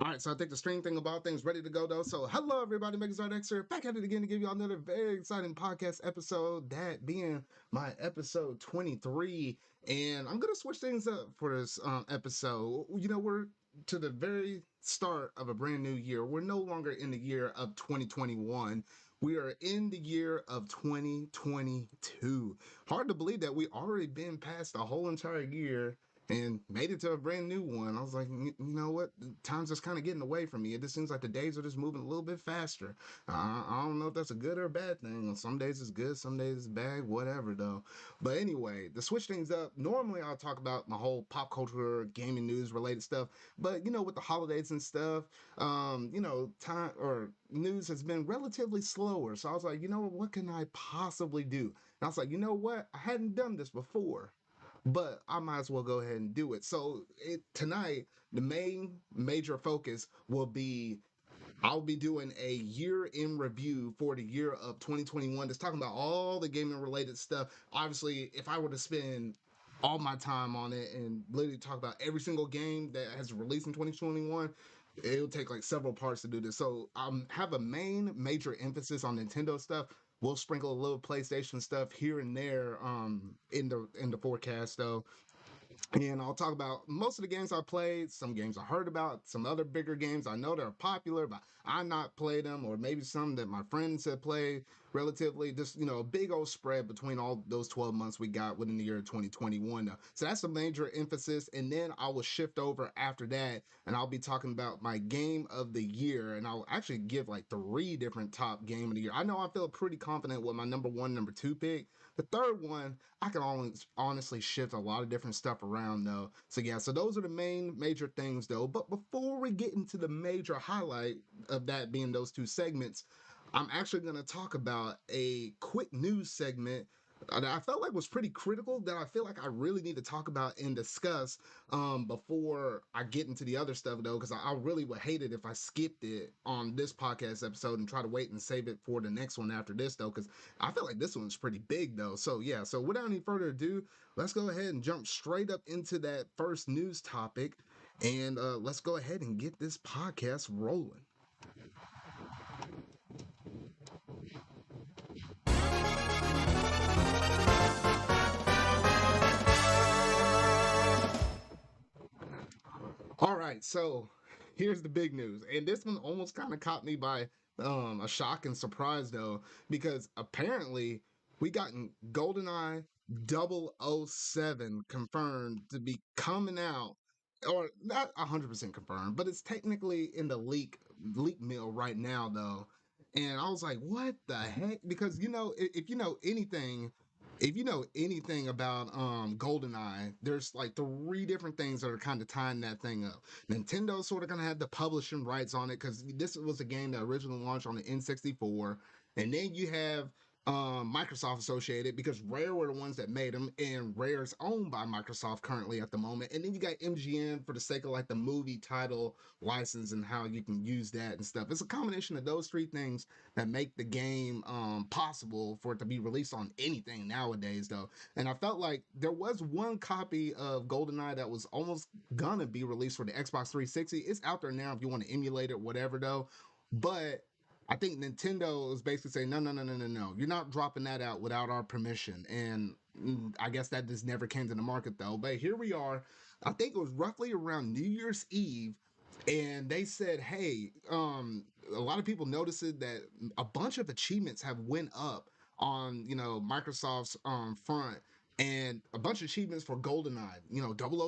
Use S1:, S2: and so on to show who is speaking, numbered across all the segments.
S1: All right, so I think the stream thing about things ready to go though. So hello everybody, Megan ZardCast here, back at it again to give you another very exciting podcast episode, that being my episode 23. And I'm gonna switch things up for this episode. We're to the very start of a brand new year. We're no longer in the year of 2021. We are in the year of 2022. Hard to believe that we already been past the whole entire year and made it to a brand new one. I was like, you know what? Time's just kind of getting away from me. It just seems like the days are just moving a little bit faster. I don't know if that's a good or a bad thing. Some days it's good, some days it's bad, whatever though. But anyway, to switch things up, normally I'll talk about my whole pop culture, gaming news related stuff. But with the holidays and stuff, time or news has been relatively slower. So I was like, what can I possibly do? And I was like, you know what? I hadn't done this before, but I might as well go ahead and do it. So tonight, the main major focus will be I'll be doing a year in review for the year of 2021. Just talking about all the gaming related stuff. Obviously, if I were to spend all my time on it and literally talk about every single game that has released in 2021, it'll take like several parts to do this. So have a main major emphasis on Nintendo stuff. We'll sprinkle a little PlayStation stuff here and there in the forecast though, and I'll talk about most of the games I played, some games I heard about, some other bigger games I know that are popular, but I not played them, or maybe some that my friends have played relatively. Just, a big old spread between all those 12 months we got within the year of 2021. Now. So that's a major emphasis. And then I will shift over after that, and I'll be talking about my game of the year. And I'll actually give like three different top game of the year. I know I feel pretty confident with my number one, number two pick. The third one, I can always honestly shift a lot of different stuff around though. So yeah, so those are the main major things though. But before we get into the major highlight of that being those two segments, I'm actually going to talk about a quick news segment that I felt like was pretty critical, that I feel like I really need to talk about and discuss before I get into the other stuff though, because I really would hate it if I skipped it on this podcast episode and try to wait and save it for the next one after this though, because I feel like this one's pretty big though. So yeah, so without any further ado, let's go ahead and jump straight up into that first news topic, and let's go ahead and get this podcast rolling. All right, so here's the big news. And this one almost kind of caught me by a shock and surprise though, because apparently we gotten Goldeneye 007 confirmed to be coming out, or not 100% confirmed, but it's technically in the leak mill right now though. And I was like, what the heck? Because if you know anything, if you know anything about GoldenEye, there's like three different things that are kind of tying that thing up. Nintendo's sort of gonna have the publishing rights on it because this was a game that originally launched on the N64, and then you have Microsoft associated because Rare were the ones that made them, and Rare's owned by Microsoft currently at the moment. And then you got MGM for the sake of like the movie title license and how you can use that and stuff. It's a combination of those three things that make the game possible for it to be released on anything nowadays though. And I felt like there was one copy of GoldenEye that was almost gonna be released for the Xbox 360. It's out there now if you want to emulate it, whatever though. But I think Nintendo is basically saying, no, no, no, no, no, no. You're not dropping that out without our permission. And I guess that just never came to the market though. But here we are. I think it was roughly around New Year's Eve, and they said, hey, a lot of people noticed that a bunch of achievements have went up on Microsoft's front, and a bunch of achievements for GoldenEye,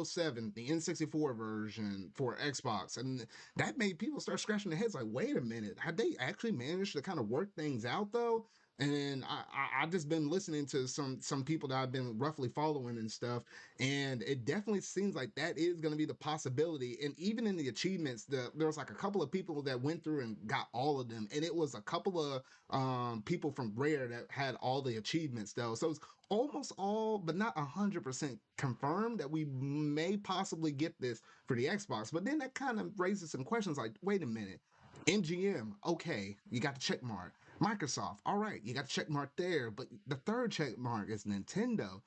S1: 007, the N64 version for Xbox. And that made people start scratching their heads like, wait a minute, had they actually managed to kind of work things out though? And I just been listening to some people that I've been roughly following and stuff, and it definitely seems like that is going to be the possibility. And even in the achievements, there was like a couple of people that went through and got all of them, and it was a couple of people from Rare that had all the achievements though. So it's almost all, but not 100% confirmed that we may possibly get this for the Xbox. But then that kind of raises some questions like, wait a minute, MGM, okay, you got the check mark. Microsoft, all right, you got the check mark there, but the third check mark is Nintendo.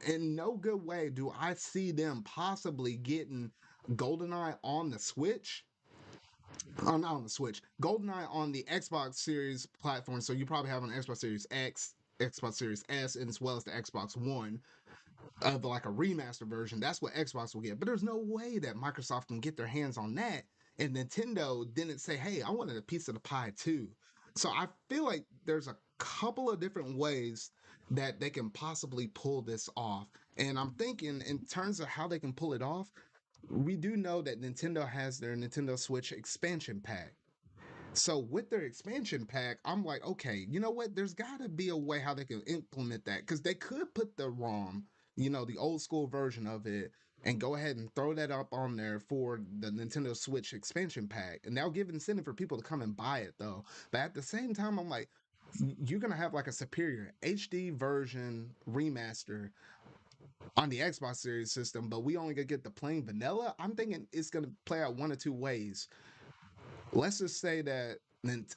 S1: In no good way do I see them possibly getting GoldenEye on the Switch. not on the Switch. Goldeneye on the Xbox Series platform. So you probably have on the Xbox Series X, Xbox Series S, and as well as the Xbox One of like a remaster version. That's what Xbox will get. But there's no way that Microsoft can get their hands on that. And Nintendo didn't say, hey, I wanted a piece of the pie too. So I feel like there's a couple of different ways that they can possibly pull this off. And I'm thinking in terms of how they can pull it off, we do know that Nintendo has their Nintendo Switch expansion pack. So with their expansion pack, I'm like, okay, you know what? There's got to be a way how they can implement that because they could put the ROM, the old school version of it, and go ahead and throw that up on there for the Nintendo Switch expansion pack, and that'll give incentive for people to come and buy it though. But at the same time, I'm like, you're gonna have like a superior HD version remaster on the Xbox Series system, but we only gonna get the plain vanilla. I'm thinking it's gonna play out one or two ways. Let's just say that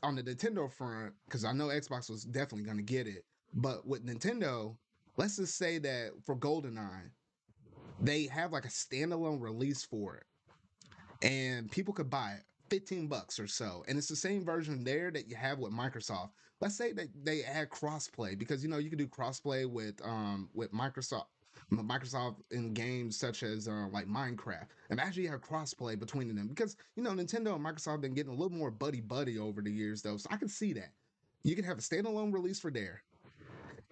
S1: on the Nintendo front, because I know Xbox was definitely going to get it, but with Nintendo, let's just say that for GoldenEye, they have like a standalone release for it, and people could buy it. $15 or so, and it's the same version there that you have with Microsoft. Let's say that they add crossplay because you can do crossplay with Microsoft in games such as like Minecraft. Imagine you have crossplay between them because Nintendo and Microsoft have been getting a little more buddy buddy over the years though, so I can see that. You can have a standalone release for there,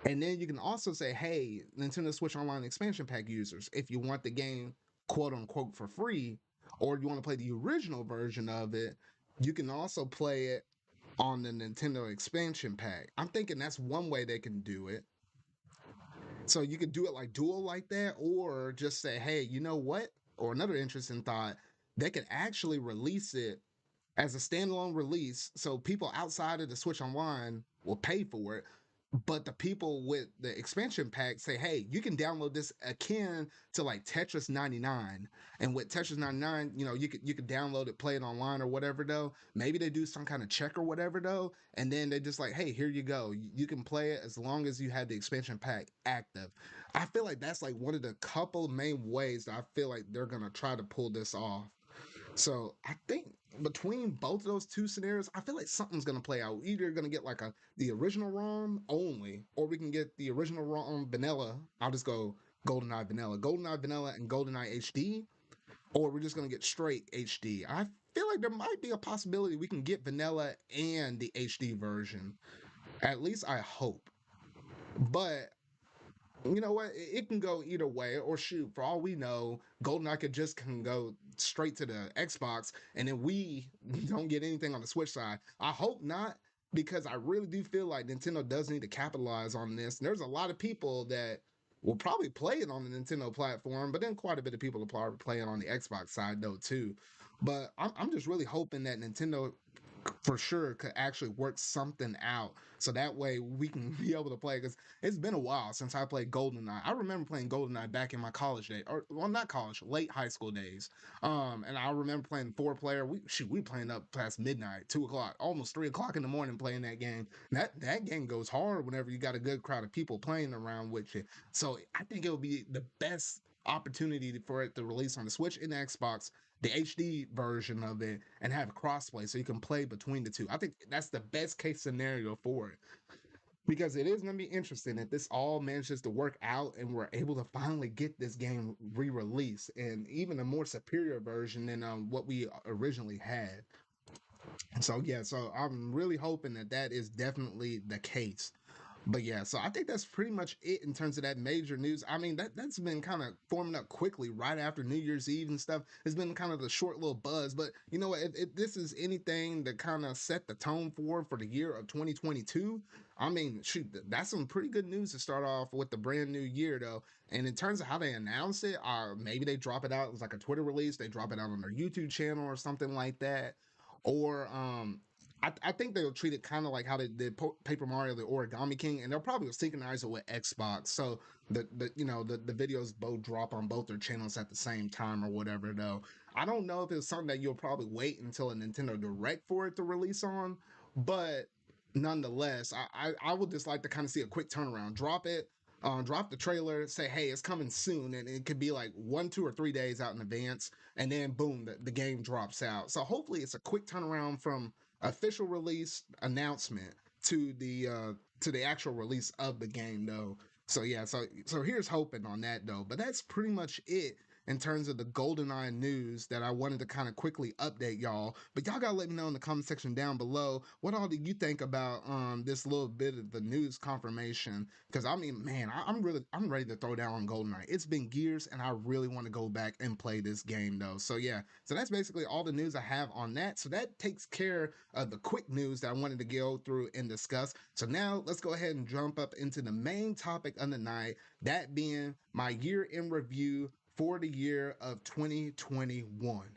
S1: and then you can also say, hey, Nintendo Switch Online expansion pack users, if you want the game quote unquote for free, or you want to play the original version of it, you can also play it on the Nintendo expansion pack. I'm thinking that's one way they can do it. So you could do it like dual like that, or just say, hey, you know what? Or another interesting thought, they could actually release it as a standalone release, so people outside of the Switch Online will pay for it. But the people with the expansion pack say, "Hey, you can download this akin to like Tetris 99." And with Tetris 99, you could download it, play it online or whatever. Though maybe they do some kind of check or whatever. Though, and then they just like, "Hey, here you go. You can play it as long as you have the expansion pack active." I feel like that's like one of the couple main ways that I feel like they're gonna try to pull this off. So I think between both of those two scenarios, I feel like something's gonna play out. Either gonna get like the original ROM only, or we can get the original ROM vanilla. I'll just go GoldenEye vanilla, and GoldenEye HD, or we're just gonna get straight HD. I feel like there might be a possibility we can get vanilla and the HD version. At least I hope. But you know what? It can go either way, or shoot, for all we know, GoldenEye could just can go straight to the Xbox, and then we don't get anything on the Switch side. I hope not, because I really do feel like Nintendo does need to capitalize on this. And there's a lot of people that will probably play it on the Nintendo platform, but then quite a bit of people will probably play it on the Xbox side though too. But I'm just really hoping that Nintendo for sure could actually work something out so that way we can be able to play, because it's been a while since I played GoldenEye. I remember playing GoldenEye back in my college day, or well, not college, late high school days. And I remember playing 4 player. We playing up past midnight, 2 o'clock, almost 3 o'clock in the morning playing that game. That game goes hard whenever you got a good crowd of people playing around with you. So I think it would be the best opportunity for it to release on the Switch and the Xbox, the HD version of it, and have crossplay so you can play between the two. I think that's the best case scenario for it, because it is going to be interesting if this all manages to work out and we're able to finally get this game re-released, and even a more superior version than what we originally had. So yeah, so I'm really hoping that that is definitely the case. But yeah, so I think that's pretty much it in terms of that major news. I mean, that's been kind of forming up quickly right after New Year's Eve and stuff. It's been kind of the short little buzz. But you know what? If this is anything to kind of set the tone for the year of 2022, I mean, shoot, that's some pretty good news to start off with the brand new year, though. And in terms of how they announce it, maybe they drop it out as like a Twitter release. They drop it out on their YouTube channel or something like that. Or I think they'll treat it kind of like how they did Paper Mario, the Origami King, and they'll probably synchronize it with Xbox, so the videos both drop on both their channels at the same time or whatever. Though I don't know if it's something that you'll probably wait until a Nintendo Direct for it to release on, but nonetheless, I would just like to kind of see a quick turnaround. Drop it. drop the trailer, say, hey, it's coming soon, and it could be like 1, 2, or 3 days out in advance, and then boom, the game drops out. So hopefully it's a quick turnaround from official release announcement to the actual release of the game though. So yeah, so here's hoping on that though. But that's pretty much it in terms of the Goldeneye news that I wanted to kind of quickly update y'all. But y'all gotta let me know in the comment section down below what all do you think about this little bit of the news confirmation. Because I mean, man, I'm ready to throw down on Goldeneye. It's been years, and I really want to go back and play this game though. So yeah, so that's basically all the news I have on that. So that takes care of the quick news that I wanted to go through and discuss. So now let's go ahead and jump up into the main topic of the night, that being my year in review for the year of 2021.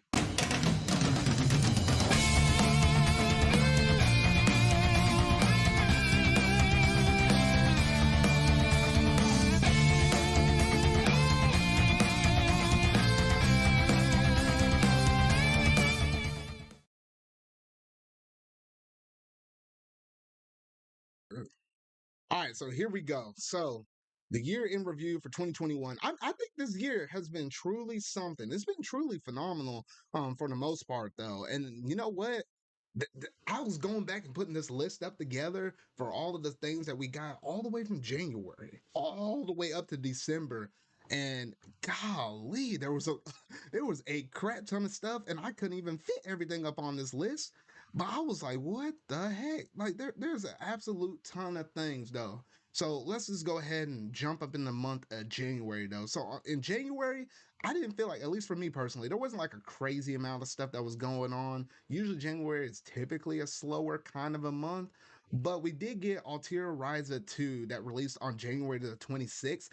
S1: All right, so here we go. So the year in review for 2021. I think this year has been truly something. It's been truly phenomenal for the most part, though. And you know what? I was going back and putting this list up together for all of the things that we got all the way from January, all the way up to December. And golly, there was a crap ton of stuff, and I couldn't even fit everything up on this list. But I was like, what the heck? Like there's an absolute ton of things though. So let's just go ahead and jump up in the month of January though. So in January, I didn't feel like, at least for me personally, there wasn't like a crazy amount of stuff that was going on. Usually January is typically a slower kind of a month, but we did get Altair Ryza 2 that released on January the 26th.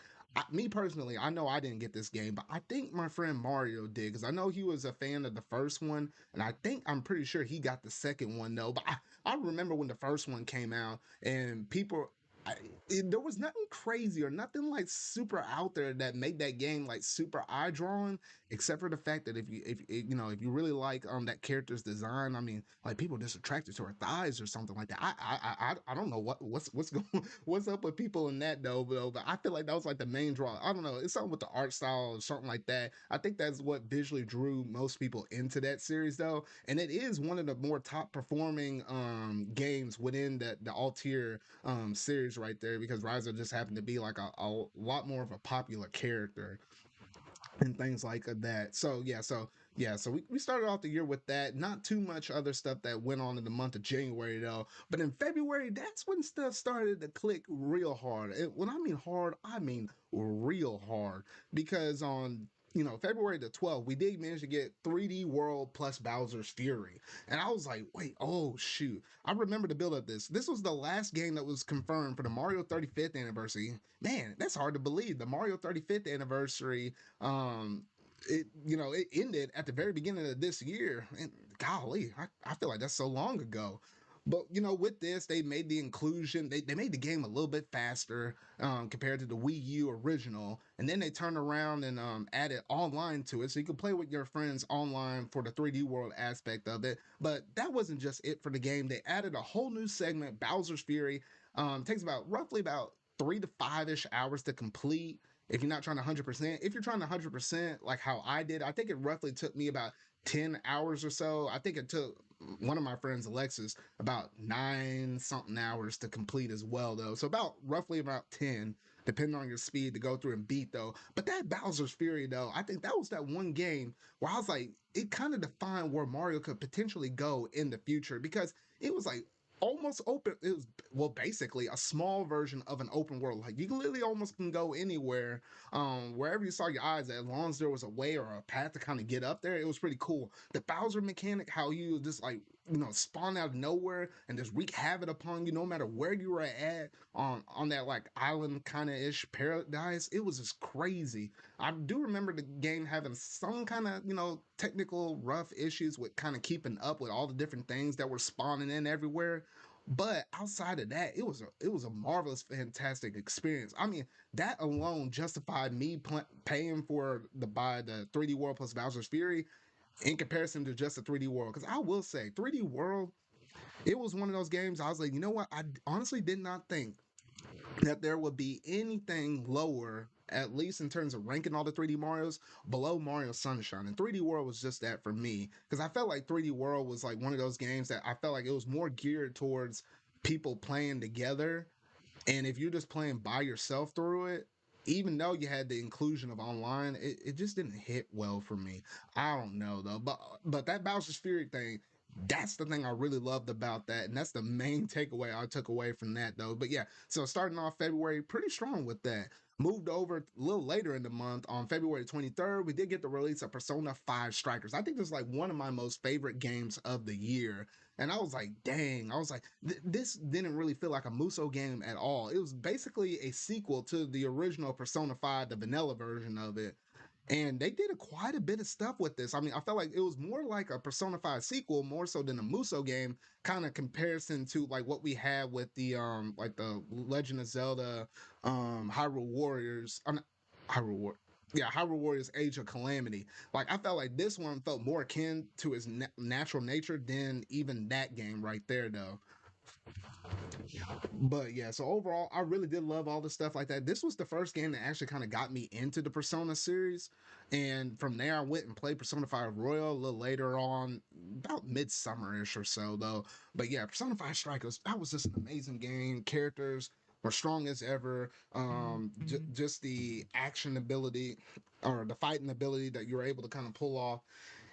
S1: Me personally, I know I didn't get this game, but I think my friend Mario did because I know he was a fan of the first one, and I'm pretty sure he got the second one though. But I remember when the first one came out, and people. I, there was nothing crazy or nothing like super out there that made that game like super eye drawing, except for the fact that if you really like that character's design, I mean, like people just attracted to her thighs or something like that. I don't know what's going what's up with people in that though, but I feel like that was like the main draw. I don't know, it's something with the art style or something like that. I think that's what visually drew most people into that series though, and it is one of the more top performing games within the Altair series right there, because Ryza just happened to be like a lot more of a popular character and things like that. So we started off the year with that. Not too much other stuff that went on in the month of January though. But in February, that's when stuff started to click real hard. When I mean hard, I mean real hard. Because on February the 12th, we did manage to get 3D World plus Bowser's Fury. And I was like, wait, oh shoot. I remember the build of this. This was the last game that was confirmed for the Mario 35th anniversary. Man, that's hard to believe. The Mario 35th anniversary it ended at the very beginning of this year, and golly, I feel like that's so long ago. But with this, they made the inclusion, they made the game a little bit faster compared to the Wii U original, and then they turned around and added online to it, so you can play with your friends online for the 3D world aspect of it. But that wasn't just it for the game. They added a whole new segment, Bowser's Fury. Takes about roughly about 3 to 5 ish hours to complete if you're not trying to 100%. If you're trying to 100% like how I did, I think it roughly took me about 10 hours or so. I think it took one of my friends, Alexis, about 9 something hours to complete as well though, so about roughly about 10 depending on your speed to go through and beat though. But that Bowser's Fury though, I think that was that one game where I was like, it kind of defined where Mario could potentially go in the future, because it was like almost open. It was, well, basically a small version of an open world. Like you can literally almost can go anywhere, wherever you saw your eyes, as long as there was a way or a path to kind of get up there. It was pretty cool. The Bowser mechanic, how you just like spawn out of nowhere and just wreak havoc upon you no matter where you were at on that like island kind of ish paradise. It was just crazy. I do remember the game having some kind of technical rough issues with kind of keeping up with all the different things that were spawning in everywhere. But outside of that, it was a marvelous, fantastic experience. I mean, that alone justified me paying for the buy the 3D World plus Bowser's Fury in comparison to just a 3D World. Because I will say, 3D World, it was one of those games I was like, you know what? I honestly did not think that there would be anything lower, at least in terms of ranking all the 3D Marios, below Mario Sunshine. And 3D World was just that for me. Because I felt like 3D World was like one of those games that I felt like it was more geared towards people playing together, and if you're just playing by yourself through it, even though you had the inclusion of online, it just didn't hit well for me. I don't know though, but that Bowser's Fury thing, that's the thing I really loved about that, and that's the main takeaway I took away from that though. But yeah, so starting off February, pretty strong with that. Moved over a little later in the month on February 23rd, we did get the release of Persona 5 Strikers. I think this is like one of my most favorite games of the year. And I was like, dang, I was like, this didn't really feel like a Muso game at all. It was basically a sequel to the original Persona 5, the vanilla version of it. And they did quite a bit of stuff with this. I mean, I felt like it was more like a Persona 5 sequel, more so than a Muso game, kind of comparison to like what we had with the like the Legend of Zelda Hyrule Warriors. Hyrule War. Yeah, Hyrule Warriors Age of Calamity. Like I felt like this one felt more akin to its natural nature than even that game right there though. But yeah, so overall, I really did love all the stuff like that. This was the first game that actually kind of got me into the Persona series. And from there, I went and played Persona 5 Royal a little later on, about midsummer-ish or so, though. But yeah, Persona 5 Strikers, that was just an amazing game. Characters were strong as ever. Just the action ability or the fighting ability that you were able to kind of pull off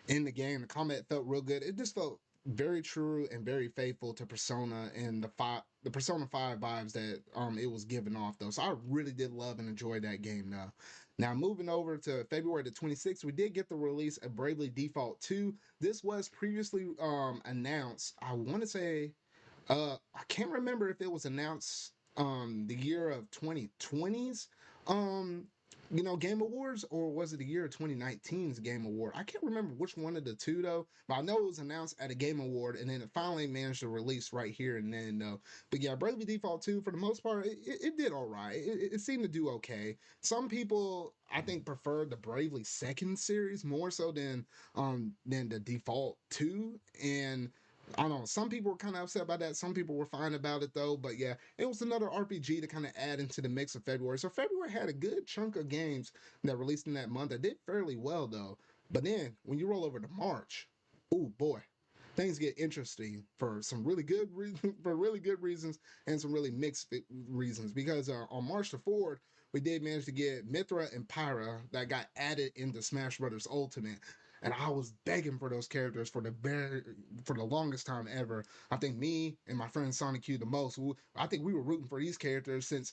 S1: in the game. The combat felt real good. It just felt very true and very faithful to Persona and the Persona 5 vibes that it was giving off though. So I really did love and enjoy that game now. Now moving over to February the 26th, we did get the release of Bravely Default 2. This was previously announced. I want to say I can't remember if it was announced the year of 2020's um Game Awards, or was it the year of 2019's Game Award? I can't remember which one of the two though, but I know it was announced at a Game Award and then it finally managed to release right here and then though. But yeah, Bravely Default 2 for the most part it did all right. It seemed to do okay. Some people I think prefer the Bravely second series more so than the Default 2, and I don't know. Some people were kind of upset about that. Some people were fine about it though. But yeah, it was another RPG to kind of add into the mix of February. So February had a good chunk of games that released in that month that did fairly well though. But then when you roll over to March, oh boy, things get interesting for some really good reasons, for really good reasons and some really mixed reasons. Because on March the 4th, we did manage to get Mithra and Pyra that got added into Smash Brothers Ultimate, and I was begging for those characters for the longest time ever. I think me and my friend Sonic Q the most. I think we were rooting for these characters since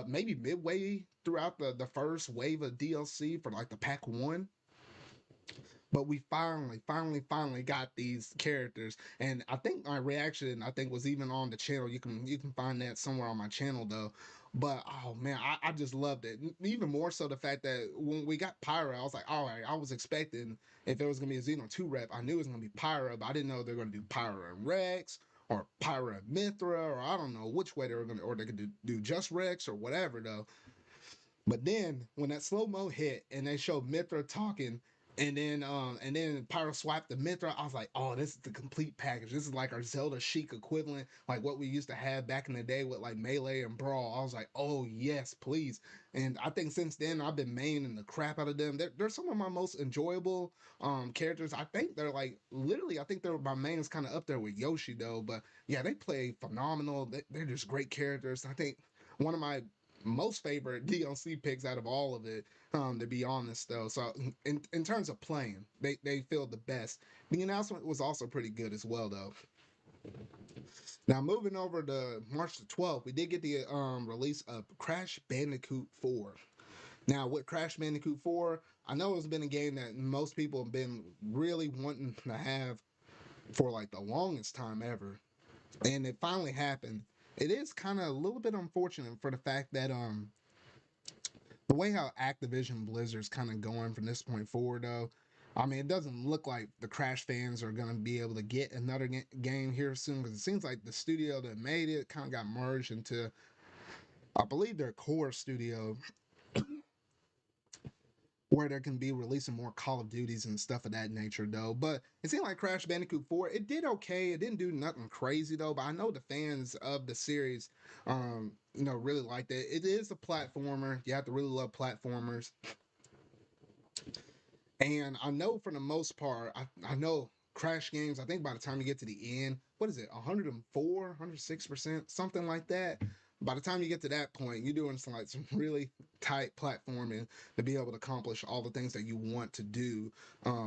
S1: maybe midway throughout the first wave of DLC for like the Pack One. But we finally got these characters, and I think my reaction, I think, was even on the channel. You can find that somewhere on my channel though. But oh man, I just loved it. Even more so the fact that when we got Pyra, I was like, all right, I was expecting if there was gonna be a Xeno 2 rep, I knew it was gonna be Pyra, but I didn't know they were gonna do Pyra and Rex or Pyra and Mithra, or I don't know which way they were gonna, or they could do just Rex or whatever though. But then when that slow mo hit and they showed Mithra talking, and then Pyro swapped the Mithra, I was like, oh, this is the complete package. This is like our Zelda Chic equivalent, like what we used to have back in the day with like Melee and Brawl. I was like, oh yes, please. And I think since then I've been maining the crap out of them. They're some of my most enjoyable characters. I think they're like literally, I think they're my mains kind of up there with Yoshi though. But yeah, they play phenomenal. They're just great characters. I think one of my most favorite DLC picks out of all of it, to be honest though. So in terms of playing, they feel the best. The announcement was also pretty good as well though. Now moving over to March the 12th, we did get the release of Crash Bandicoot 4. Now with Crash Bandicoot 4, I know it's been a game that most people have been really wanting to have for like the longest time ever, and it finally happened. It is kind of a little bit unfortunate for the fact that the way how Activision Blizzard's kind of going from this point forward, though, I mean, it doesn't look like the Crash fans are going to be able to get another game here soon because it seems like the studio that made it kind of got merged into, I believe, their core studio, where there can be releasing more Call of Duties and stuff of that nature, though. But it seemed like Crash Bandicoot 4, it did okay. It didn't do nothing crazy, though. But I know the fans of the series, really liked it. It is a platformer. You have to really love platformers. And I know for the most part, I know Crash games, I think by the time you get to the end, what is it, 104, 106%, something like that. By the time you get to that point, you're doing some really tight platforming to be able to accomplish all the things that you want to do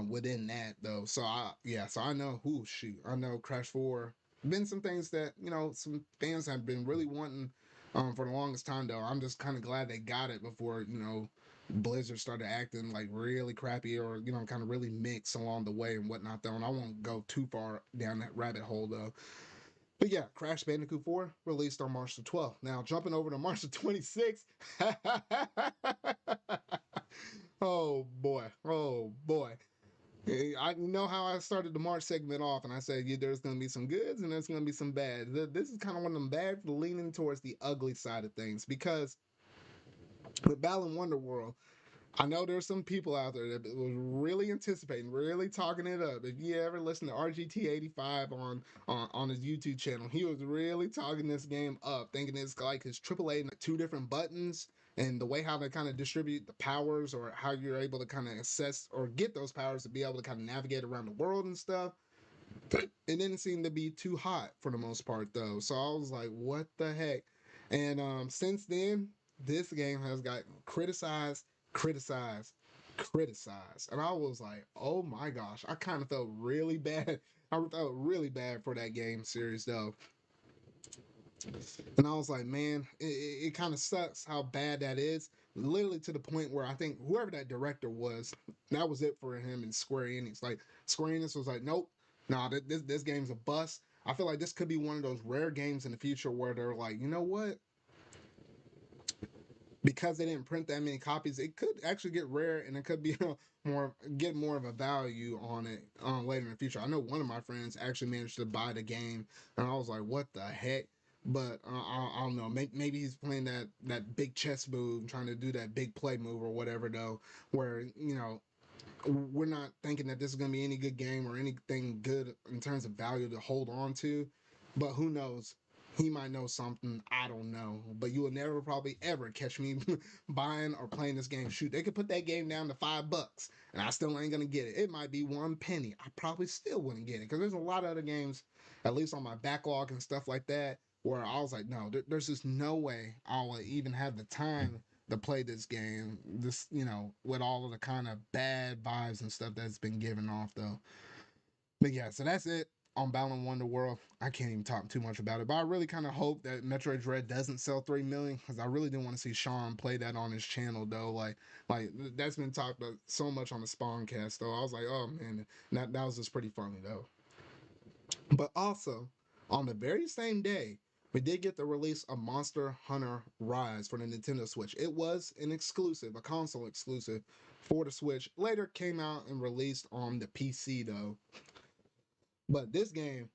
S1: within that, though. So I know, I know Crash 4. Been some things that, some fans have been really wanting for the longest time, though. I'm just kind of glad they got it before, Blizzard started acting like really crappy or kind of really mixed along the way and whatnot though. And I won't go too far down that rabbit hole though. But yeah, Crash Bandicoot 4 released on March the 12th. Now jumping over to March the 26th. Oh boy. Oh boy. I know how I started the March segment off, and I said there's going to be some goods and there's going to be some bad. This is kind of one of them bad, leaning towards the ugly side of things because with Balan Wonderworld, I know there's some people out there that was really anticipating, really talking it up. If you ever listen to RGT85 on his YouTube channel, he was really talking this game up, thinking it's like his AAA and two different buttons and the way how they kind of distribute the powers or how you're able to kind of assess or get those powers to be able to kind of navigate around the world and stuff. It didn't seem to be too hot for the most part though. So I was like, what the heck? And since then, this game has gotten criticized, criticized, criticized. And I was like, oh my gosh, I kind of felt really bad. I felt really bad for that game series though. And I was like, man, it kind of sucks how bad that is. Literally to the point where I think whoever that director was, that was it for him in Square Enix. Like Square Enix was like, nope, nah, this game's a bust. I feel like this could be one of those rare games in the future where they're like, you know what? Because they didn't print that many copies, it could actually get rare and it could be more of a value on it later in the future. I know one of my friends actually managed to buy the game, and I was like, "What the heck?" But I don't know. Maybe he's playing that big chess move, trying to do that big play move or whatever, though. Where we're not thinking that this is going to be any good game or anything good in terms of value to hold on to. But who knows? He might know something. I don't know. But you will never probably ever catch me buying or playing this game. Shoot, they could put that game down to $5 and I still ain't going to get it. It might be 1 penny. I probably still wouldn't get it because there's a lot of other games, at least on my backlog and stuff like that, where I was like, no, there's just no way I'll even have the time to play this game. This, with all of the kind of bad vibes and stuff that's been given off though. But yeah, so that's it on Balan Wonderworld. I can't even talk too much about it, but I really kind of hope that Metroid Dread doesn't sell 3 million because I really do want to see Sean play that on his channel though. Like that's been talked about so much on the Spawncast though. I was like, oh man, that was just pretty funny though. But also, on the very same day, we did get the release of Monster Hunter Rise for the Nintendo Switch. It was an exclusive, a console exclusive for the Switch. Later came out and released on the PC though. But this game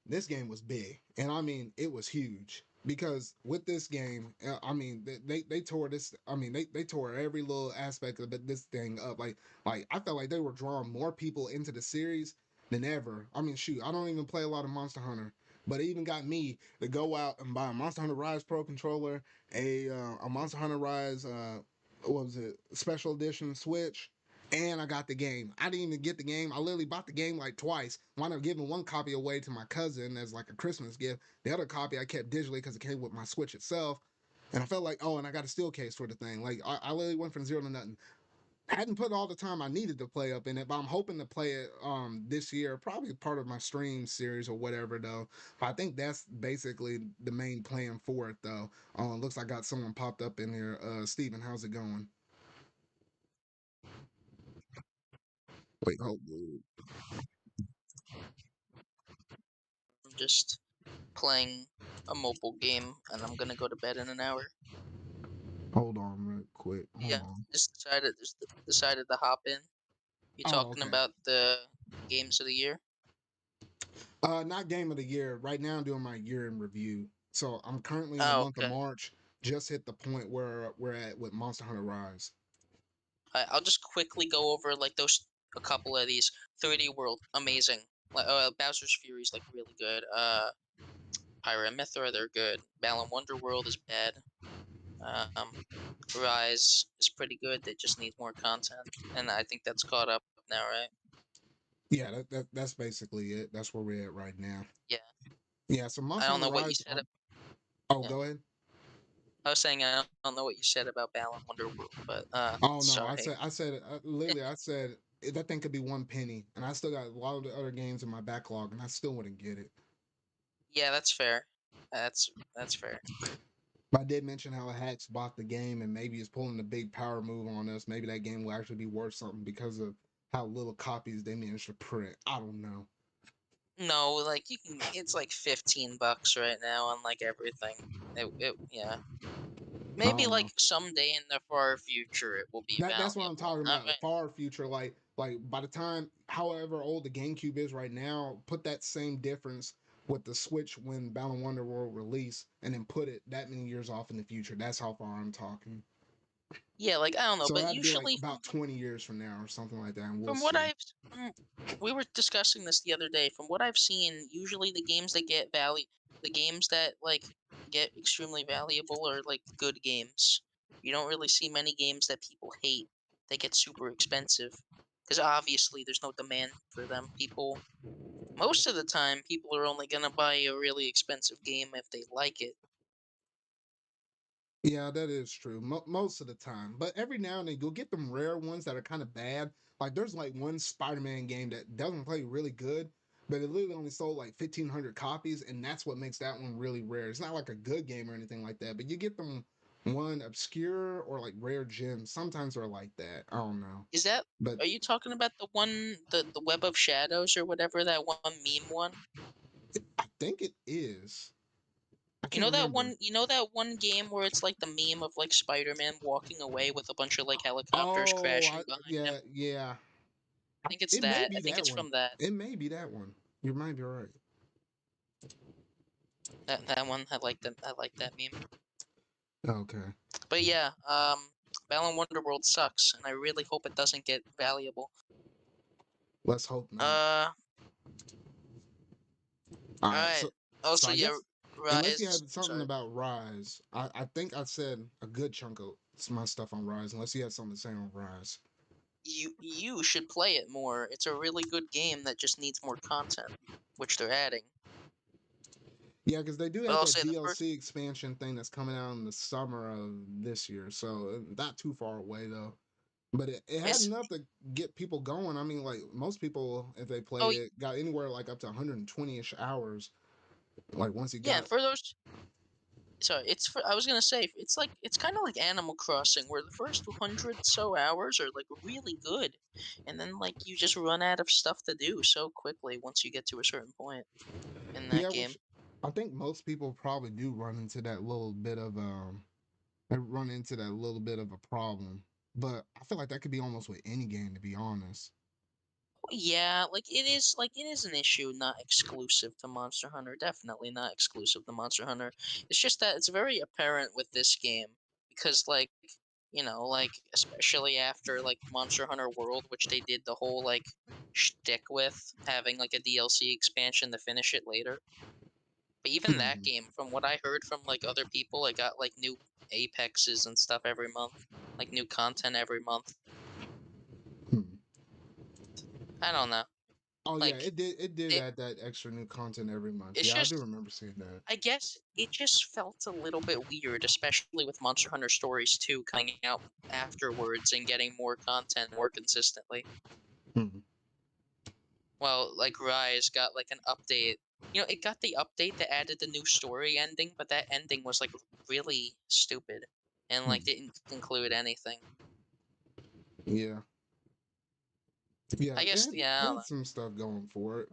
S1: was big, and I mean it was huge because with this game, I mean they tore this. I mean they tore every little aspect of this thing up. Like I felt like they were drawing more people into the series than ever. I mean shoot, I don't even play a lot of Monster Hunter, but it even got me to go out and buy a Monster Hunter Rise Pro controller, a Monster Hunter Rise what was it, special edition Switch, and I got the game. I didn't even get the game. I literally bought the game like twice. Wound up giving one copy away to my cousin as like a Christmas gift. The other copy I kept digitally because it came with my Switch itself. And I felt like, oh, and I got a steel case for the thing. Like I literally went from zero to nothing. I hadn't put all the time I needed to play up in it, but I'm hoping to play it this year, probably part of my stream series or whatever though. I think that's basically the main plan for it though. Looks like I got someone popped up in here. Steven, how's it going? Wait,
S2: I'm just playing a mobile game and I'm gonna go to bed in an hour.
S1: hold on real quick. Hold
S2: Yeah,
S1: on.
S2: just decided to hop in. You
S1: Oh,
S2: talking
S1: okay.
S2: about the games of the year?
S1: Not game of the year. Right now, I'm doing my year in review. So I'm currently in the
S2: Oh,
S1: month of
S2: okay.
S1: March. Just hit the point where we're at with Monster Hunter Rise.
S2: I'll just quickly go over like a couple of these. 3D World, amazing. Like Bowser's Fury is like really good. Pyra and Mythra, they're good. Balan Wonderworld is bad. Um, Rise is pretty good. They just need more content, and I think that's caught up now, right?
S1: Yeah, that's basically it. That's where we're at right now.
S2: Yeah.
S1: Yeah, so
S2: I
S1: Monster
S2: don't
S1: Hunter
S2: know what you
S1: Rise.
S2: said.
S1: Oh,
S2: Yeah.
S1: go ahead.
S2: I was saying I don't know what you said about Balan Wonderworld, but
S1: Oh no,
S2: sorry.
S1: I said literally, I said that thing could be 1 penny, and I still got a lot of the other games in my backlog, and I still wouldn't get it.
S2: Yeah, that's fair. That's fair.
S1: But I did mention how Hacks bought the game, and maybe it's pulling a big power move on us. Maybe that game will actually be worth something because of how little copies they managed to print. I don't know.
S2: No, like you can. It's like $15 right now on like everything. Yeah.
S1: I
S2: Maybe
S1: don't know.
S2: like someday in the far future it will be
S1: That's what I'm
S2: valuable.
S1: talking
S2: Not
S1: about. The
S2: right.
S1: far future, like by the time, however old the GameCube is right now, put that same difference with the Switch when Battle Wonderworld released, and then put it that many years off in the future. That's how far I'm talking.
S2: Yeah, like I don't know,
S1: So
S2: but
S1: that'd be like
S2: usually
S1: about 20 years from now or something like that, and we'll
S2: from what
S1: see.
S2: from, we were discussing this the other day. From what I've seen, usually the games that like get extremely valuable are like good games. You don't really see many games that people hate. They get super expensive because obviously there's no demand for them. Most of the time, people are only gonna buy a really expensive game if they like it.
S1: Yeah, that is true. Most of the time, but every now and then you'll get them rare ones that are kind of bad. Like there's like one Spider-Man game that doesn't play really good, but it literally only sold like 1,500 copies, and that's what makes that one really rare. It's not like a good game or anything like that, but you get them one obscure or like rare gems. Sometimes they're like that. I don't know,
S2: Is that?
S1: but
S2: Are you talking about the Web of Shadows or whatever that one meme one?
S1: I think it is. I can't remember.
S2: You know that one game where it's like the meme of like Spider-Man walking away with a bunch of like helicopters
S1: Oh,
S2: crashing behind him?
S1: yeah.
S2: I think it's
S1: It may
S2: that. I
S1: be
S2: think
S1: that
S2: it's
S1: one.
S2: from that.
S1: It may be that one. You might be right.
S2: That one. I like that meme.
S1: Okay.
S2: But yeah, Balan Wonderworld sucks, and I really hope it doesn't get valuable.
S1: Let's hope not.
S2: Uh,
S1: All
S2: all
S1: right.
S2: right.
S1: So
S2: Also,
S1: I
S2: yeah,
S1: guess unless you
S2: Rise.
S1: had something
S2: Sorry.
S1: about Rise, I think I said a good chunk of my stuff on Rise. Unless you had something to say on Rise.
S2: You should play it more. It's a really good game that just needs more content, which they're adding.
S1: Yeah, because they do
S2: But
S1: have
S2: I'll
S1: that
S2: say the first.
S1: DLC expansion thing that's coming out in the summer of this year. So not too far away though. But it had
S2: It's
S1: enough to get people going. I mean, like most people, if they played
S2: oh
S1: it, got anywhere like up to 120-ish hours. Like once you
S2: yeah,
S1: got.
S2: for those. Sorry, it's for. I was gonna say it's kind of like Animal Crossing, where the first 200 so hours are like really good, and then like you just run out of stuff to do so quickly once you get to a certain point in that
S1: Yeah,
S2: game.
S1: which I think most people probably do run into that little bit of they run into that little bit of a problem. But I feel like that could be almost with any game, to be honest.
S2: Yeah, like it is an issue not exclusive to Monster Hunter. Definitely not exclusive to Monster Hunter. It's just that it's very apparent with this game because like, like especially after like Monster Hunter World, which they did the whole like shtick with having like a DLC expansion to finish it later. But even that
S1: Hmm.
S2: game, from what I heard from like other people, it got like new apexes and stuff every month, like new content every month.
S1: Hmm.
S2: I don't know.
S1: Oh yeah,
S2: Like
S1: it did
S2: it,
S1: add that extra new content every month.
S2: it's
S1: Yeah, I do
S2: just
S1: remember seeing that.
S2: I guess it just felt a little bit weird, especially with Monster Hunter Stories 2 coming out afterwards and getting more content more consistently.
S1: Hmm.
S2: Well, like Rise got like an update. It got the update that added the new story ending, but that ending was like really stupid and
S1: Hmm.
S2: like didn't include anything.
S1: Yeah. Yeah,
S2: I guess yeah, I
S1: it
S2: don't
S1: had
S2: know.
S1: some stuff going for it,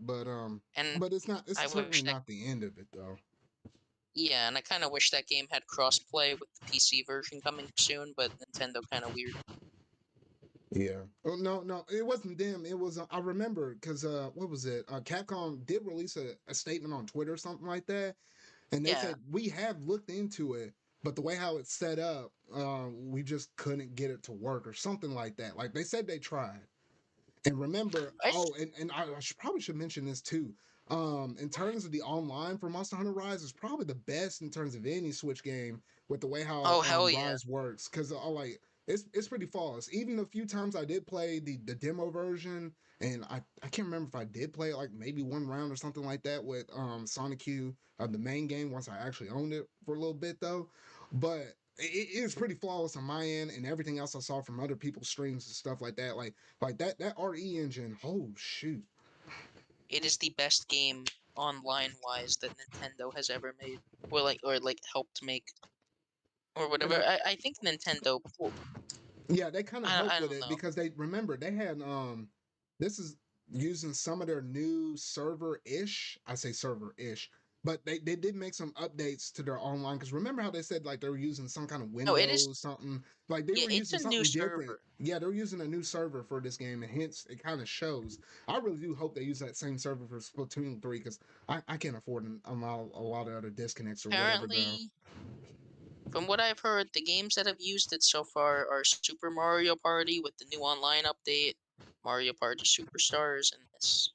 S2: And
S1: but it's
S2: I
S1: certainly
S2: wish that
S1: not the end of it though.
S2: yeah, and I kind of wish that game had crossplay with the PC version coming soon, but Nintendo kind of weird.
S1: Yeah. Oh no, it wasn't them. It was I remember because what was it? Capcom did release a statement on Twitter or something like that, and they
S2: Yeah,
S1: said we have looked into it, but the way how it's set up, we just couldn't get it to work or something like that. Like they said they tried. And remember,
S2: I
S1: oh, and I probably should mention this too. In terms of the online for Monster Hunter Rise, is probably the best in terms of any Switch game with the way how
S2: oh hell yeah.
S1: Rise works. Because like it's pretty flawless. Even the few times I did play the demo version, and I can't remember if I did play like maybe one round or something like that with Sonic Q of the main game once I actually owned it for a little bit though. But it is pretty flawless on my end, and everything else I saw from other people's streams and stuff like that. Like that RE engine. Oh shoot.
S2: It is the best game online wise that Nintendo has ever made, or like helped make, or
S1: And
S2: whatever. I think Nintendo. Well,
S1: yeah, they kind of helped
S2: I
S1: with
S2: don't
S1: it
S2: know.
S1: because they remember they had this is using some of their new server-ish. I say server-ish, but they did make some updates to their online because remember how they said like they were using some kind of
S2: No, it is.
S1: Windows something like they
S2: Yeah,
S1: were
S2: it's
S1: using
S2: a new
S1: something different.
S2: server.
S1: Yeah, they're using a new server for this game, and hence it kind of shows. I really do hope they use that same server for Splatoon 3 because I can't afford a lot of other disconnects or whatever though.
S2: Apparently, from what I've heard, the games that have used it so far are Super Mario Party with the new online update, Mario Party Superstars, and this.